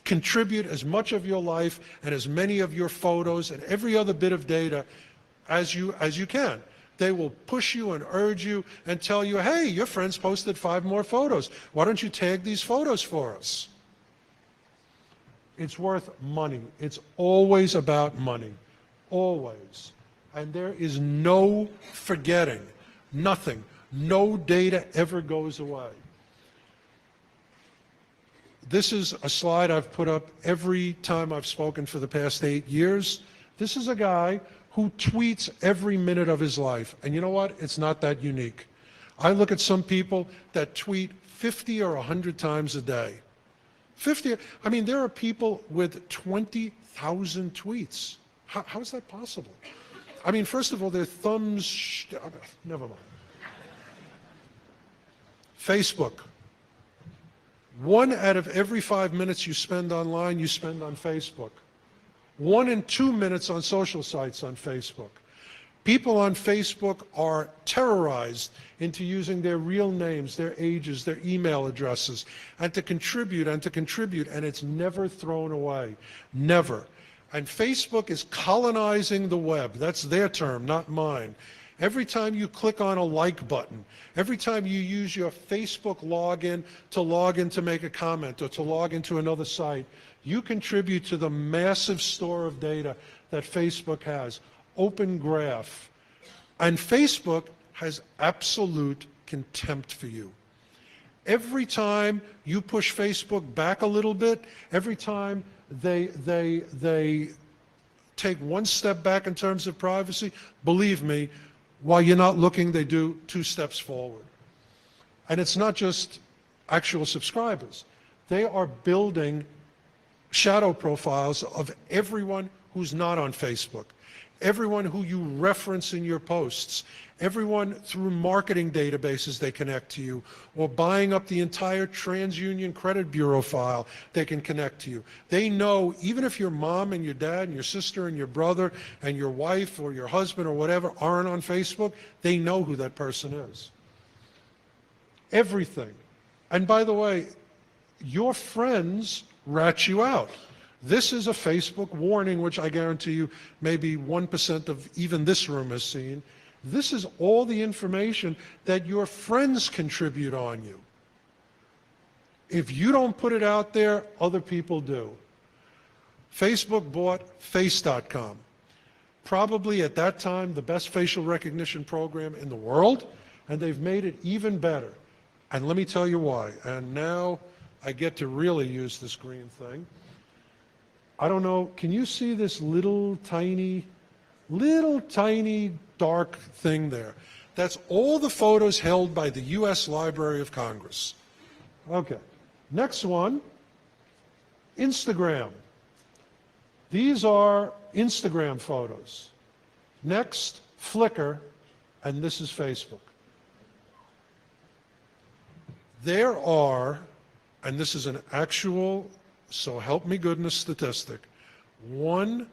contribute as much of your life and as many of your photos and every other bit of data as you can. They will push you and urge you and tell you, hey, your friends posted 5 more photos. Why don't you tag these photos for us? It's worth money. It's always about money. Always. And there is no forgetting. Nothing. No data ever goes away. This is a slide I've put up every time I've spoken for the past 8 years. This is a guy who tweets every minute of his life. And you know what? It's not that unique. I look at some people that tweet 50 or 100 times a day. 50, I mean, there are people with 20,000 tweets. How is that possible? I mean, first of all, their thumbs, never mind. Facebook. 1 out of every 5 minutes you spend online, you spend on Facebook. 1 in 2 minutes on social sites on Facebook. People on Facebook are terrorized into using their real names, their ages, their email addresses, and to contribute, and it's never thrown away. Never. And Facebook is colonizing the web. That's their term, not mine. Every time you click on a like button, every time you use your Facebook login to make a comment or to log into another site, you contribute to the massive store of data that Facebook has. Open graph. And Facebook has absolute contempt for you. Every time you push Facebook back a little bit, every time they take 1 step back in terms of privacy, believe me, while you're not looking, they do 2 steps forward. And it's not just actual subscribers. They are building shadow profiles of everyone who's not on Facebook, everyone who you reference in your posts, everyone through marketing databases they connect to you, or buying up the entire TransUnion Credit Bureau file, they can connect to you. They know, even if your mom and your dad and your sister and your brother and your wife or your husband or whatever aren't on Facebook, they know who that person is. Everything. And by the way, your friends rat you out. This is a Facebook warning, which I guarantee you maybe 1% of even this room has seen. This is all the information that your friends contribute on you. If you don't put it out there, other people do. Facebook bought Face.com. Probably at that time the best facial recognition program in the world, and they've made it even better. And let me tell you why. And now I get to really use this green thing. I don't know, can you see this little tiny dark thing there? That's all the photos held by the U.S. Library of Congress. Okay, next one, Instagram. These are Instagram photos. Next, Flickr, and this is Facebook. There are, and this is an actual, so help me goodness statistic, 1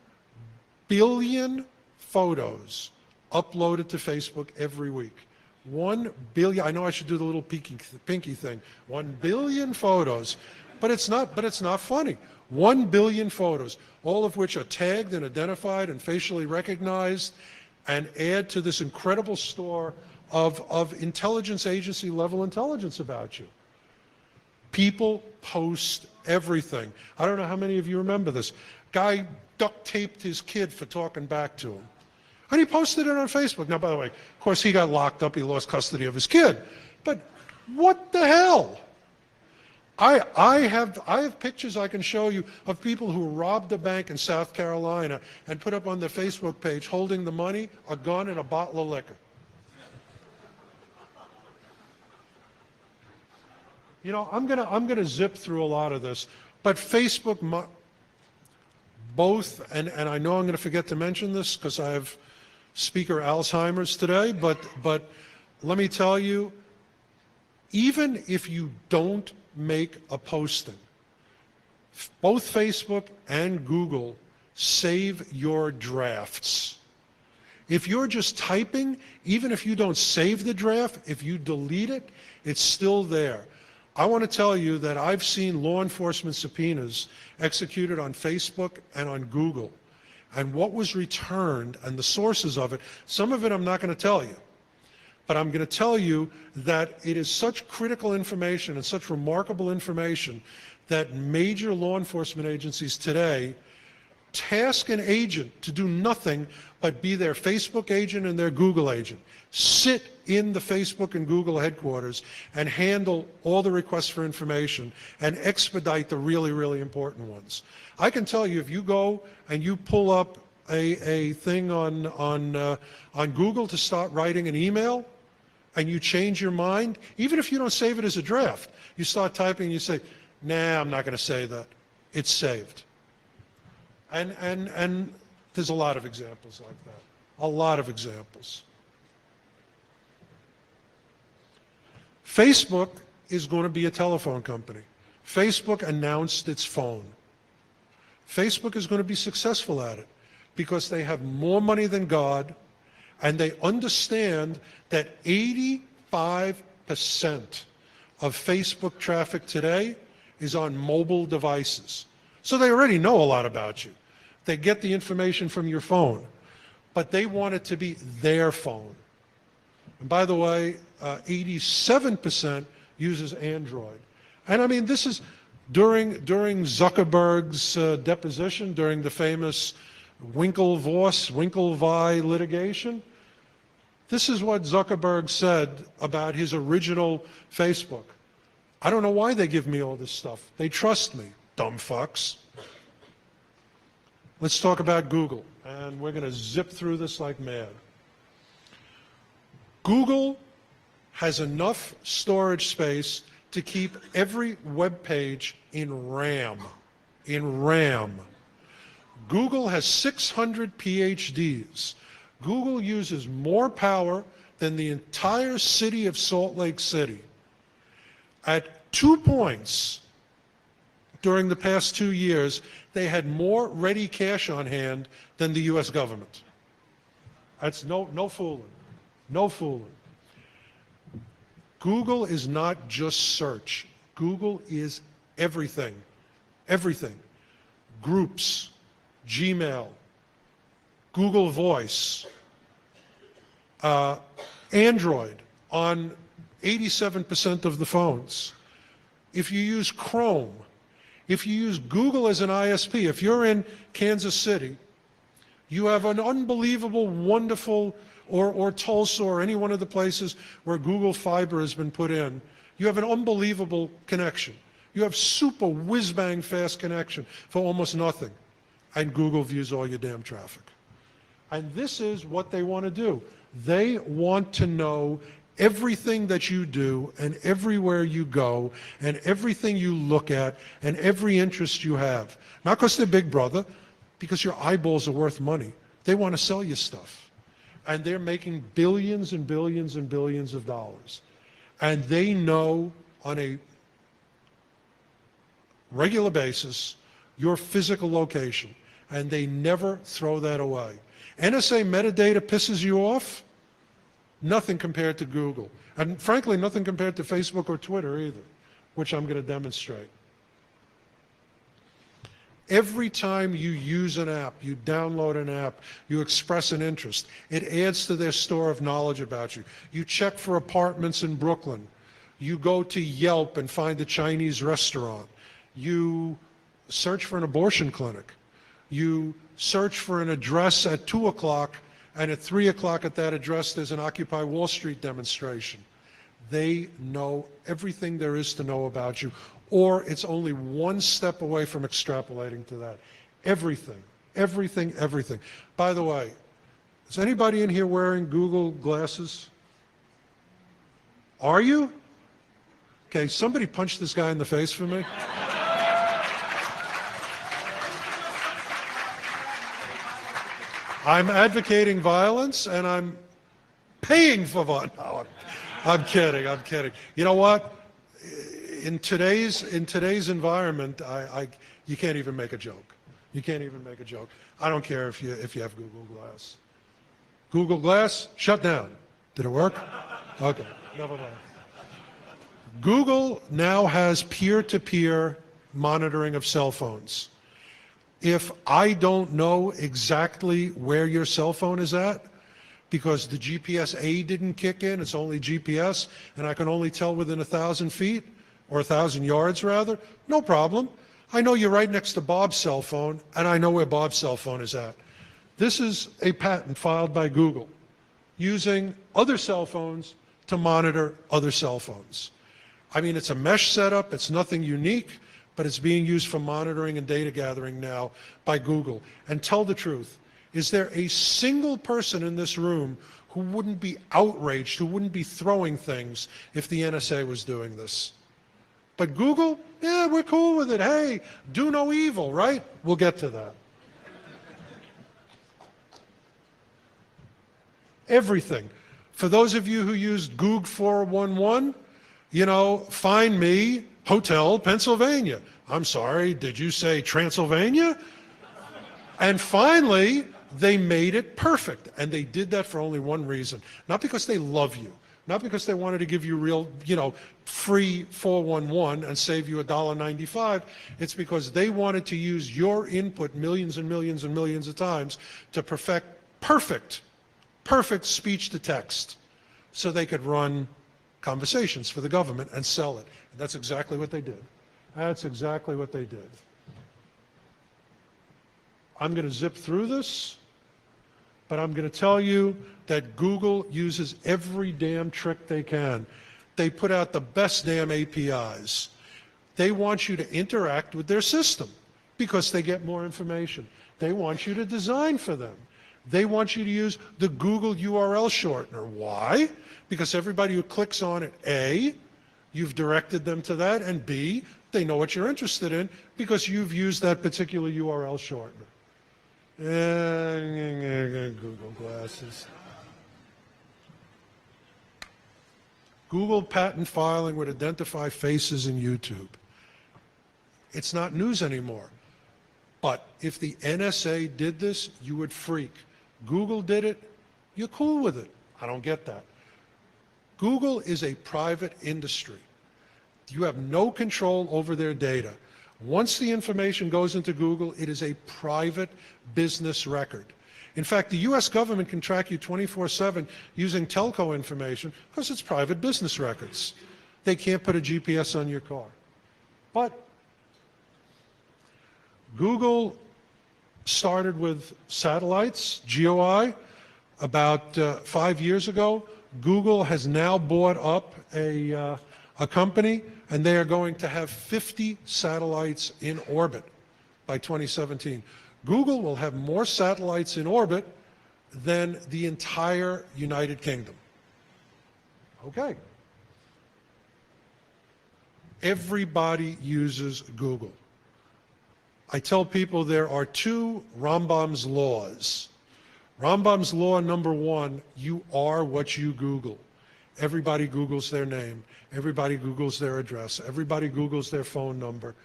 billion photos uploaded to Facebook every week. 1 billion, I know I should do the little pinky thing, 1 billion photos, but it's not funny. 1 billion photos, all of which are tagged and identified and facially recognized and add to this incredible store of intelligence agency level intelligence about you. People post everything. I don't know how many of you remember this. Guy duct taped his kid for talking back to him. And he posted it on Facebook. Now, by the way, of course, he got locked up. He lost custody of his kid. But what the hell? I have pictures I can show you of people who robbed a bank in South Carolina and put up on their Facebook page holding the money, a gun, and a bottle of liquor. You know, I'm gonna zip through a lot of this, but Facebook, both, and I know I'm gonna forget to mention this because I have Speaker Alzheimer's today, but let me tell you, even if you don't make a posting, both Facebook and Google save your drafts. If you're just typing, even if you don't save the draft, if you delete it, it's still there. I want to tell you that I've seen law enforcement subpoenas executed on Facebook and on Google, and what was returned and the sources of it, some of it I'm not going to tell you, but I'm going to tell you that it is such critical information and such remarkable information that major law enforcement agencies today task an agent to do nothing but be their Facebook agent and their Google agent. Sit in the Facebook and Google headquarters and handle all the requests for information and expedite the really, really important ones. I can tell you, if you go and you pull up a thing on Google to start writing an email and you change your mind, even if you don't save it as a draft, you start typing and you say, nah, I'm not going to say that. It's saved. And there's a lot of examples like that. A lot of examples. Facebook is going to be a telephone company. Facebook announced its phone. Facebook is going to be successful at it because they have more money than God, and they understand that 85% of Facebook traffic today is on mobile devices. So they already know a lot about you. They get the information from your phone, but they want it to be their phone. And by the way, 87% uses Android. And I mean, this is during Zuckerberg's deposition, during the famous Winklevoss-Winklevi litigation. This is what Zuckerberg said about his original Facebook. I don't know why they give me all this stuff. They trust me, dumb fucks. Let's talk about Google, and we're going to zip through this like mad. Google has enough storage space to keep every web page in RAM. in RAM. Google has 600 PhDs. Google uses more power than the entire city of Salt Lake City. At 2 points during the past 2 years, they had more ready cash on hand than the US government. That's no fooling. No fooling. Google is not just search. Google is everything. Everything. Groups, Gmail, Google Voice, Android on 87% of the phones. If you use Chrome, if you use Google as an ISP, if you're in Kansas City, you have an unbelievable, wonderful, or Tulsa or any one of the places where Google Fiber has been put in, you have an unbelievable connection. You have super whiz-bang fast connection for almost nothing. And Google views all your damn traffic. And this is what they want to do. They want to know everything that you do and everywhere you go and everything you look at and every interest you have. Not because they're big brother, because your eyeballs are worth money. They want to sell you stuff. And they're making billions and billions and billions of dollars. And they know on a regular basis your physical location. And they never throw that away. NSA metadata pisses you off? Nothing compared to Google. And frankly, nothing compared to Facebook or Twitter either, which I'm going to demonstrate. Every time you use an app, you download an app, you express an interest, it adds to their store of knowledge about you. You check for apartments in Brooklyn. You go to Yelp and find a Chinese restaurant. You search for an abortion clinic. You search for an address at 2 o'clock, and at 3 o'clock at that address there's an Occupy Wall Street demonstration. They know everything there is to know about you, or it's only one step away from extrapolating to that. Everything, everything, everything. By the way, is anybody in here wearing Google glasses? Are you? Okay, somebody punch this guy in the face for me. I'm advocating violence and I'm paying for violence. No, I'm kidding, I'm kidding. You know what? In today's environment, you can't even make a joke. You can't even make a joke. I don't care if you have Google Glass. Google Glass, shut down. Did it work? Okay, never mind. Google now has peer-to-peer monitoring of cell phones. If I don't know exactly where your cell phone is at, because the GPS-A didn't kick in, it's only GPS, and I can only tell within 1,000 feet, or 1,000 yards rather, no problem. I know you're right next to Bob's cell phone, and I know where Bob's cell phone is at. This is a patent filed by Google using other cell phones to monitor other cell phones. I mean, it's a mesh setup, it's nothing unique, but it's being used for monitoring and data gathering now by Google. And tell the truth, is there a single person in this room who wouldn't be outraged, who wouldn't be throwing things if the NSA was doing this? But Google, yeah, we're cool with it. Hey, do no evil, right? We'll get to that. Everything. For those of you who used Goog 411, you know, find me, Hotel Pennsylvania. I'm sorry, did you say Transylvania? And finally, they made it perfect. And they did that for only one reason. Not because they love you. Not because they wanted to give you real, you know, free 411 and save you $1.95. It's because they wanted to use your input millions and millions and millions of times to perfect perfect speech to text so they could run conversations for the government and sell it. And that's exactly what they did. That's exactly what they did. I'm going to zip through this, but I'm going to tell you that Google uses every damn trick they can. They put out the best damn APIs. They want you to interact with their system because they get more information. They want you to design for them. They want you to use the Google URL shortener. Why? Because everybody who clicks on it, A, you've directed them to that, and B, They know what you're interested in because you've used that particular URL shortener. Google glasses. Google patent filing would identify faces in YouTube. It's not news anymore. But if the NSA did this, you would freak. Google did it, you're cool with it. I don't get that. Google is a private industry. You have no control over their data. Once the information goes into Google, it is a private business record. In fact, the US government can track you 24/7 using telco information because it's private business records. They can't put a GPS on your car. But Google started with satellites, GeoEye, about 5 years ago. Google has now bought up a company, and they are going to have 50 satellites in orbit by 2017. Google will have more satellites in orbit than the entire United Kingdom. Okay. Everybody uses Google. I tell people there are two Rambam's laws. Rambam's law number one, you are what you Google. Everybody Googles their name. Everybody Googles their address. Everybody Googles their phone number.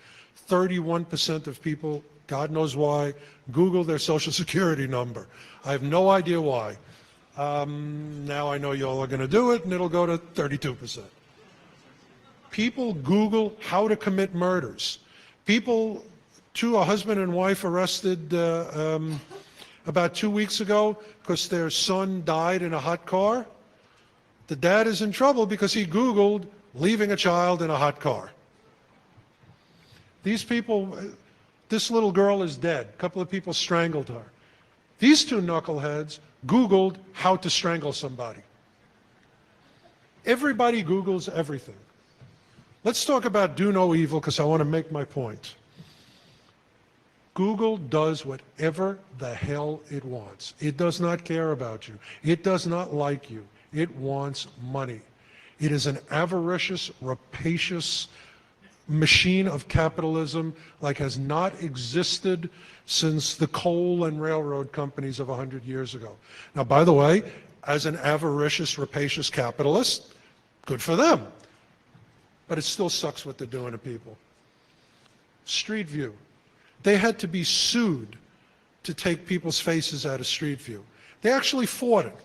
31% of people, God knows why, Google their social security number. I have no idea why. Now I know y'all are going to do it, and it'll go to 32%. People Google how to commit murders. People, a husband and wife arrested about 2 weeks ago because their son died in a hot car. The dad is in trouble because he Googled leaving a child in a hot car. These people, this little girl is dead. A couple of people strangled her. These two knuckleheads Googled how to strangle somebody. Everybody Googles everything. Let's talk about do no evil because I want to make my point. Google does whatever the hell it wants. It does not care about you. It does not like you. It wants money. It is an avaricious, rapacious machine of capitalism like has not existed since the coal and railroad companies of 100 years ago. Now, by the way, as an avaricious, rapacious capitalist, good for them. But it still sucks what they're doing to people. Street View. They had to be sued to take people's faces out of Street View. They actually fought it.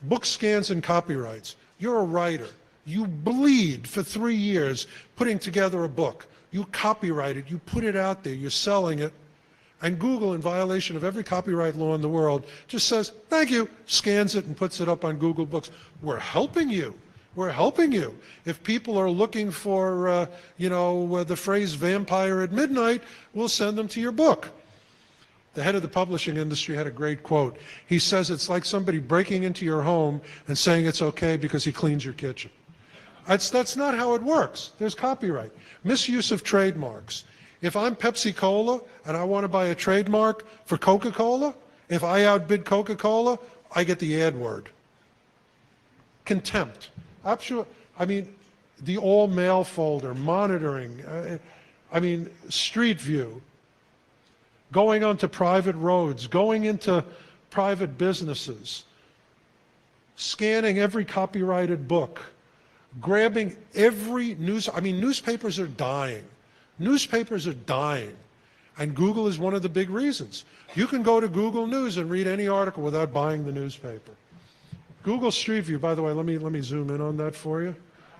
Book scans and copyrights. You're a writer. You bleed for 3 years putting together a book. You copyright it. You put it out there. You're selling it. And Google, in violation of every copyright law in the world, just says, thank you, scans it and puts it up on Google Books. We're helping you. We're helping you. If people are looking for, the phrase vampire at midnight, we'll send them to your book. The head of the publishing industry had a great quote. He says it's like somebody breaking into your home and saying it's okay because he cleans your kitchen. That's not how it works. There's copyright. Misuse of trademarks. If I'm Pepsi-Cola and I want to buy a trademark for Coca-Cola, if I outbid Coca-Cola, I get the ad word. Contempt. The all-mail folder, monitoring, Street View, going onto private roads, going into private businesses, scanning every copyrighted book, grabbing every newspapers are dying. Newspapers are dying, and Google is one of the big reasons. You can go to Google News and read any article without buying the newspaper. Google Street View, by the way, let me zoom in on that for you.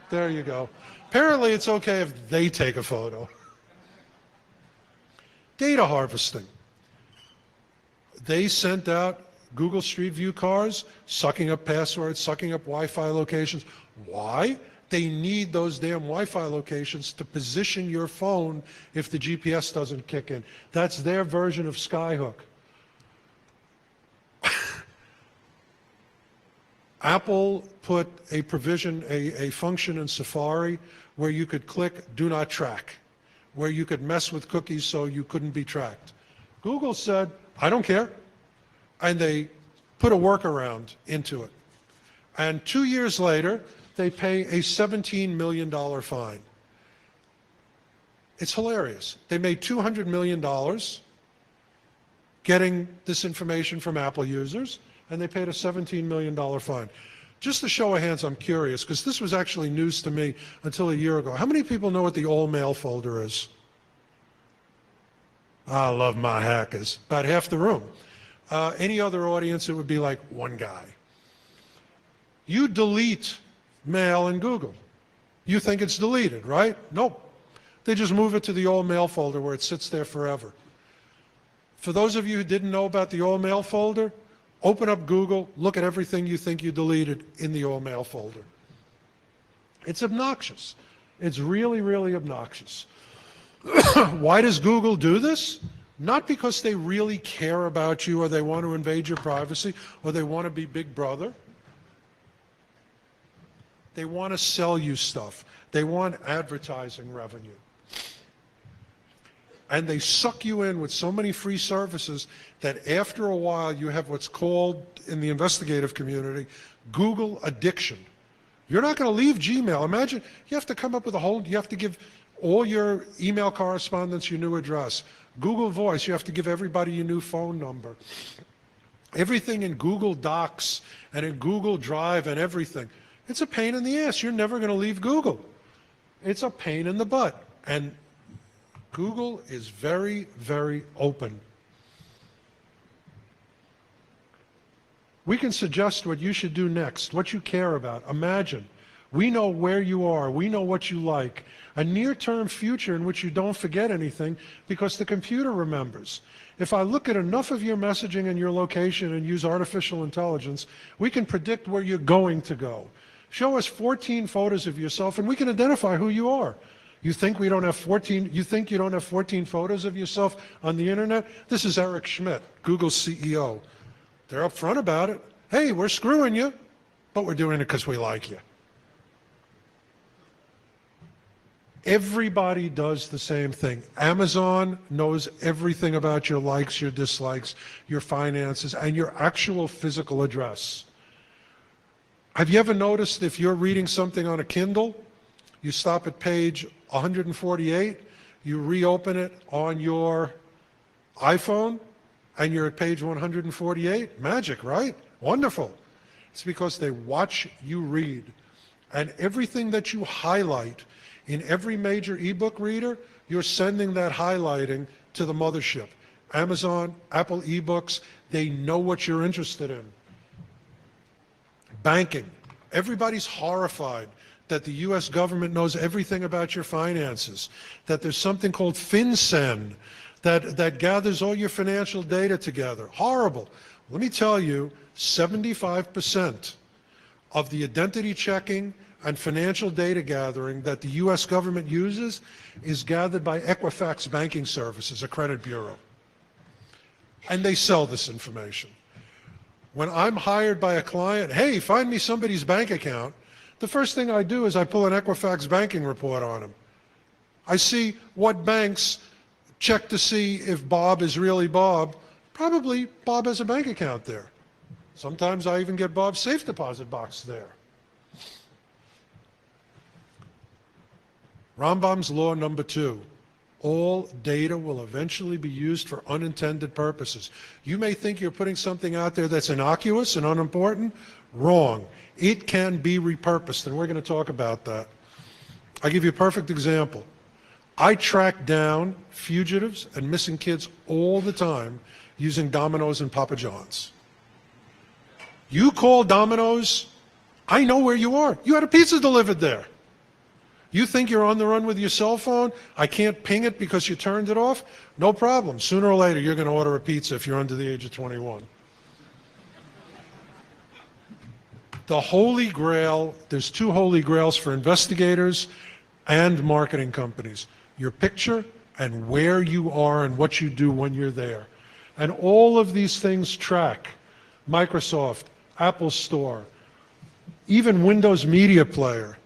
There you go. Apparently it's okay if they take a photo. Data harvesting. They sent out Google Street View cars, sucking up passwords, sucking up Wi-Fi locations. Why? They need those damn Wi-Fi locations to position your phone if the GPS doesn't kick in. That's their version of Skyhook. Apple put a provision, a function in Safari where you could click do not track, where you could mess with cookies so you couldn't be tracked. Google said, I don't care. And they put a workaround into it. And 2 years later, they pay a $17 million fine. It's hilarious. They made $200 million getting this information from Apple users, and they paid a $17 million fine. Just a show of hands, I'm curious, because this was actually news to me until a year ago. How many people know what the all mail folder is? I love my hackers. About half the room. Any other audience, it would be like one guy. You delete mail in Google. You think it's deleted, right? Nope. They just move it to the all mail folder where it sits there forever. For those of you who didn't know about the all mail folder, open up Google, look at everything you think you deleted in the all mail folder. It's obnoxious. It's really, really obnoxious. Why does Google do this? Not because they really care about you or they want to invade your privacy or they want to be Big Brother. They want to sell you stuff. They want advertising revenue. And they suck you in with so many free services that after a while you have what's called in the investigative community Google addiction. You're not going to leave Gmail. Imagine you have to come up with you have to give all your email correspondence your new address. Google Voice, you have to give everybody your new phone number. Everything in Google Docs and in Google Drive and everything. It's a pain in the ass. You're never going to leave Google. It's a pain in the butt. And Google is very, very open. We can suggest what you should do next, what you care about. Imagine, we know where you are, we know what you like, a near-term future in which you don't forget anything because the computer remembers. If I look at enough of your messaging and your location and use artificial intelligence, we can predict where you're going to go. Show us 14 photos of yourself and we can identify who you are. You think you don't have 14 photos of yourself on the internet? This is Eric Schmidt, Google's CEO. They're upfront about it. Hey, we're screwing you, but we're doing it because we like you. Everybody does the same thing. Amazon knows everything about your likes, your dislikes, your finances, and your actual physical address. Have you ever noticed if you're reading something on a Kindle, you stop at page 148, you reopen it on your iPhone, and you're at page 148? Magic, right? Wonderful. It's because they watch you read. And everything that you highlight in every major ebook reader, you're sending that highlighting to the mothership. Amazon, Apple eBooks, they know what you're interested in. Banking. Everybody's horrified that the US government knows everything about your finances, that there's something called FinCEN that gathers all your financial data together. Horrible. Let me tell you, 75% of the identity checking and financial data gathering that the US government uses is gathered by Equifax Banking Services, a credit bureau. And they sell this information. When I'm hired by a client, hey, find me somebody's bank account, the first thing I do is I pull an Equifax banking report on him. I see what banks check to see if Bob is really Bob. Probably Bob has a bank account there. Sometimes I even get Bob's safe deposit box there. Rambam's law number 2. All data will eventually be used for unintended purposes. You may think you're putting something out there that's innocuous and unimportant. Wrong. It can be repurposed, and we're going to talk about that. I'll give you a perfect example. I track down fugitives and missing kids all the time using Domino's and Papa John's. You call Domino's, I know where you are. You had a pizza delivered there. You think you're on the run with your cell phone? I can't ping it because you turned it off? No problem. Sooner or later, you're going to order a pizza if you're under the age of 21. The Holy Grail, there's 2 Holy Grails for investigators and marketing companies. Your picture and where you are and what you do when you're there. And all of these things track Microsoft, Apple Store, even Windows Media Player,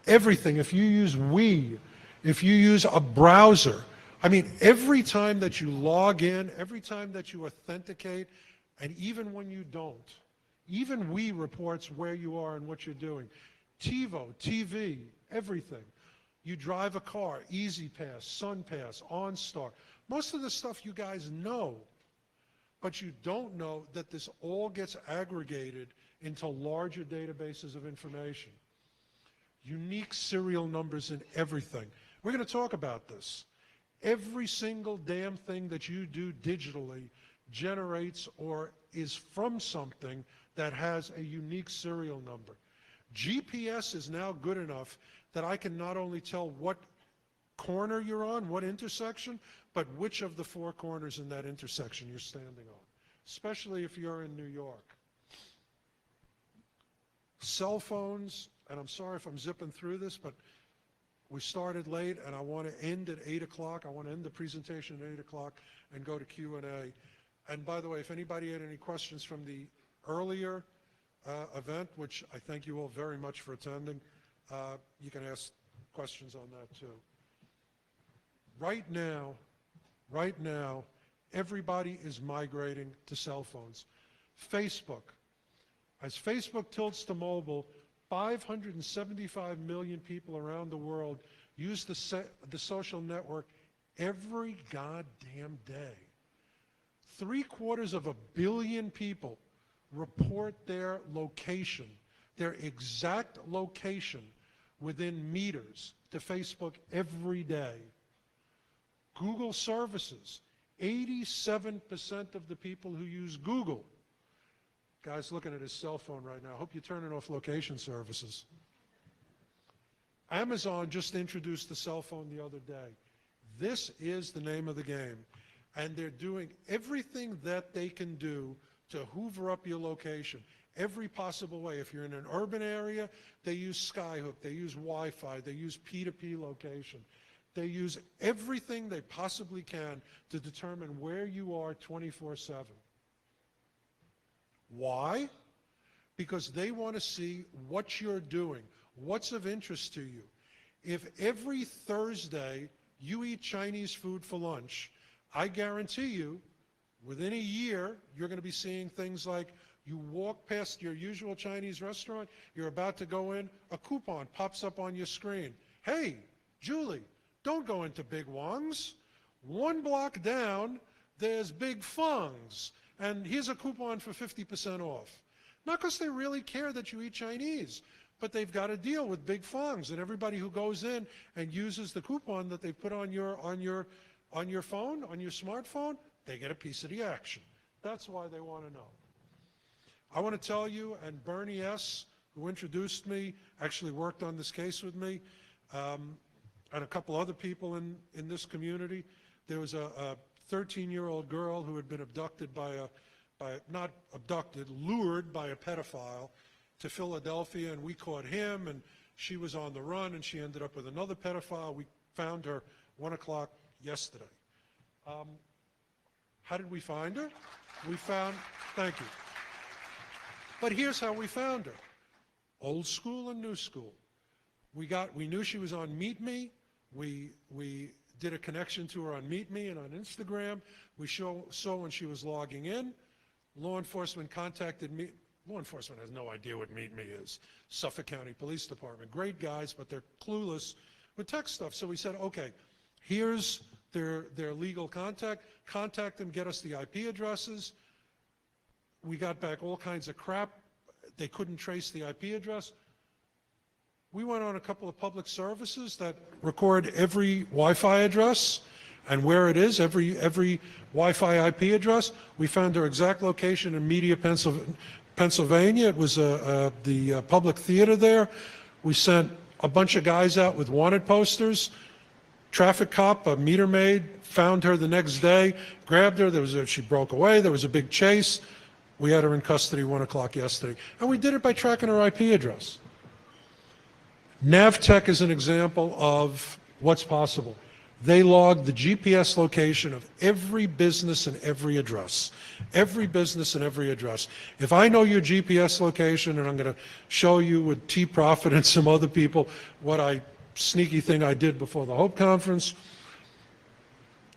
everything. If you use Wii, if you use a browser, I mean, every time that you log in, every time that you authenticate, and even when you don't, even Wii reports where you are and what you're doing. TiVo, TV, everything. You drive a car, Easy Pass, SunPass, OnStar. Most of the stuff you guys know, but you don't know that this all gets aggregated into larger databases of information. Unique serial numbers in everything. We're going to talk about this. Every single damn thing that you do digitally generates or is from something that has a unique serial number. GPS is now good enough that I can not only tell what corner you're on, what intersection, but which of the 4 corners in that intersection you're standing on, especially if you're in New York. Cell phones, and I'm sorry if I'm zipping through this, but we started late and I want to end at 8 o'clock. I want to end the presentation at 8 o'clock and go to Q&A. And by the way, if anybody had any questions from the earlier event, which I thank you all very much for attending, you can ask questions on that too. Right now, everybody is migrating to cell phones. Facebook. As Facebook tilts to mobile, 575 million people around the world use the social network every goddamn day. 750 million people report their location, their exact location within meters to Facebook every day. Google services, 87% of the people who use Google. Guy's looking at his cell phone right now. I hope you're turning off location services. Amazon just introduced the cell phone the other day. This is the name of the game. And they're doing everything that they can do to hoover up your location, every possible way. If you're in an urban area, they use Skyhook, they use Wi-Fi, they use P2P location. They use everything they possibly can to determine where you are 24/7. Why? Because they want to see what you're doing, what's of interest to you. If every Thursday you eat Chinese food for lunch, I guarantee you, within a year, you're going to be seeing things like you walk past your usual Chinese restaurant, you're about to go in, a coupon pops up on your screen. Hey, Julie, don't go into Big Wong's. 1 block down, there's Big Feng's. And here's a coupon for 50% off. Not because they really care that you eat Chinese, but they've got to deal with Big Feng's. And everybody who goes in and uses the coupon that they put on your phone, on your smartphone, they get a piece of the action. That's why they want to know. I want to tell you, and Bernie S., who introduced me, actually worked on this case with me, and a couple other people in this community. There was a 13-year-old girl who had been abducted not abducted, lured by a pedophile to Philadelphia, and we caught him, and she was on the run, and she ended up with another pedophile. We found her 1 o'clock yesterday. How did we find her? Thank you. But here's how we found her. Old school and new school. We knew she was on Meet Me. We did a connection to her on Meet Me and on Instagram. We saw when she was logging in. Law enforcement contacted me. Law enforcement has no idea what Meet Me is. Suffolk County Police Department. Great guys, but they're clueless with tech stuff. So we said, okay, here's their legal contact. Contact them, get us the IP addresses. We got back all kinds of crap. They couldn't trace the IP address. We went on a couple of public services that record every Wi-Fi address and where it is, every Wi-Fi IP address. We found their exact location in Media, Pennsylvania. It was the public theater there. We sent a bunch of guys out with wanted posters. Traffic cop, a meter maid, found her the next day, grabbed her. She broke away. There was a big chase. We had her in custody 1 o'clock yesterday. And we did it by tracking her IP address. Navtech is an example of what's possible. They logged the GPS location of every business and every address. Every business and every address. If I know your GPS location, and I'm going to show you with T. Profit and some other people what sneaky thing I did before the Hope Conference,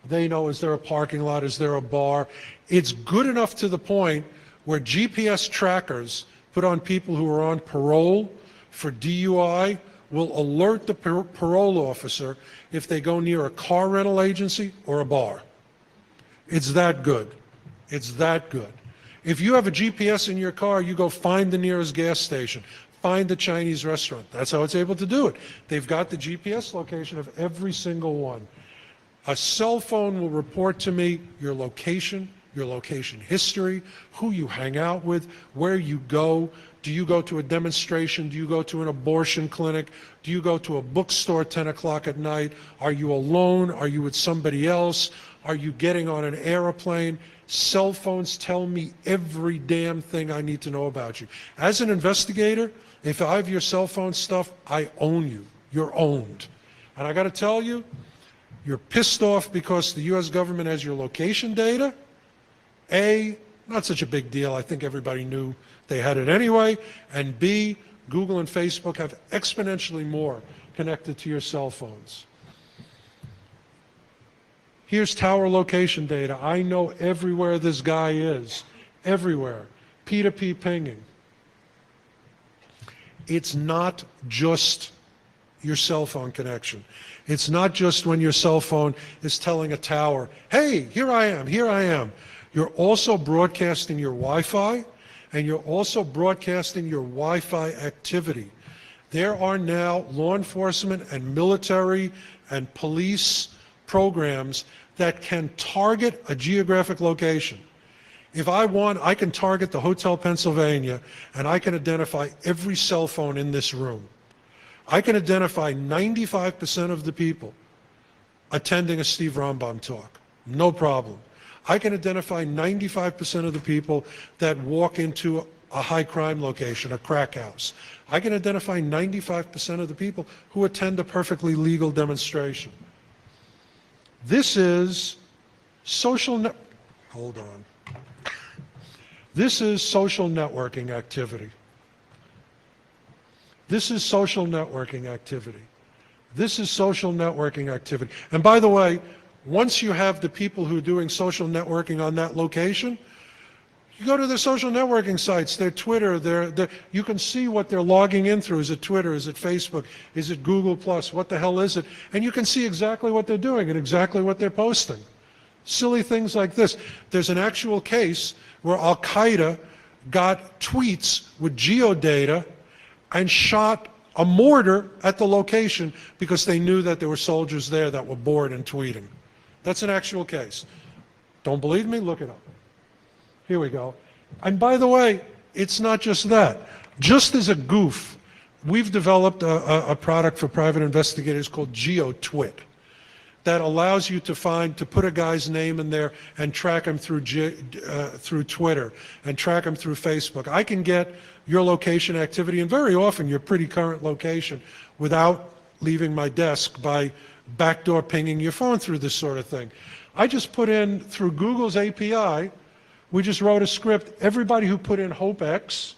they know, is there a parking lot, is there a bar? It's good enough to the point where GPS trackers put on people who are on parole for DUI will alert the parole officer if they go near a car rental agency or a bar. It's that good. It's that good. If you have a GPS in your car, you go find the nearest gas station, find the Chinese restaurant. That's how it's able to do it. They've got the GPS location of every single one. A cell phone will report to me your location history, who you hang out with, where you go. Do you go to a demonstration? Do you go to an abortion clinic? Do you go to a bookstore 10 o'clock at night? Are you alone? Are you with somebody else? Are you getting on an airplane? Cell phones tell me every damn thing I need to know about you. As an investigator, if I have your cell phone stuff, I own you. You're owned. And I got to tell you, you're pissed off because the U.S. government has your location data. A, not such a big deal. I think everybody knew they had it anyway. And B, Google and Facebook have exponentially more connected to your cell phones. Here's tower location data. I know everywhere this guy is, everywhere. P2P pinging. It's not just your cell phone connection. It's not just when your cell phone is telling a tower, hey, here I am, here I am. You're also broadcasting your Wi-Fi, and you're also broadcasting your Wi-Fi activity. There are now law enforcement and military and police programs that can target a geographic location. If I want, I can target the Hotel Pennsylvania, and I can identify every cell phone in this room. I can identify 95% of the people attending a Steve Rambam talk. No problem. I can identify 95% of the people that walk into a high crime location, a crack house. I can identify 95% of the people who attend a perfectly legal demonstration. This is hold on. This is social networking activity. This is social networking activity. This is social networking activity. And by the way, once you have the people who are doing social networking on that location, you go to their social networking sites, their Twitter, you can see what they're logging in through. Is it Twitter? Is it Facebook? Is it Google+? What the hell is it? And you can see exactly what they're doing and exactly what they're posting. Silly things like this. There's an actual case where Al-Qaeda got tweets with geodata and shot a mortar at the location because they knew that there were soldiers there that were bored and tweeting. That's an actual case. Don't believe me? Look it up. Here we go. And by the way, it's not just that. Just as a goof, we've developed a product for private investigators called GeoTwit that allows you to put a guy's name in there and track him through Twitter and track him through Facebook. I can get your location activity, and very often your pretty current location, without leaving my desk by backdoor pinging your phone through this sort of thing. I just put in, through Google's API, we just wrote a script. Everybody who put in HopeX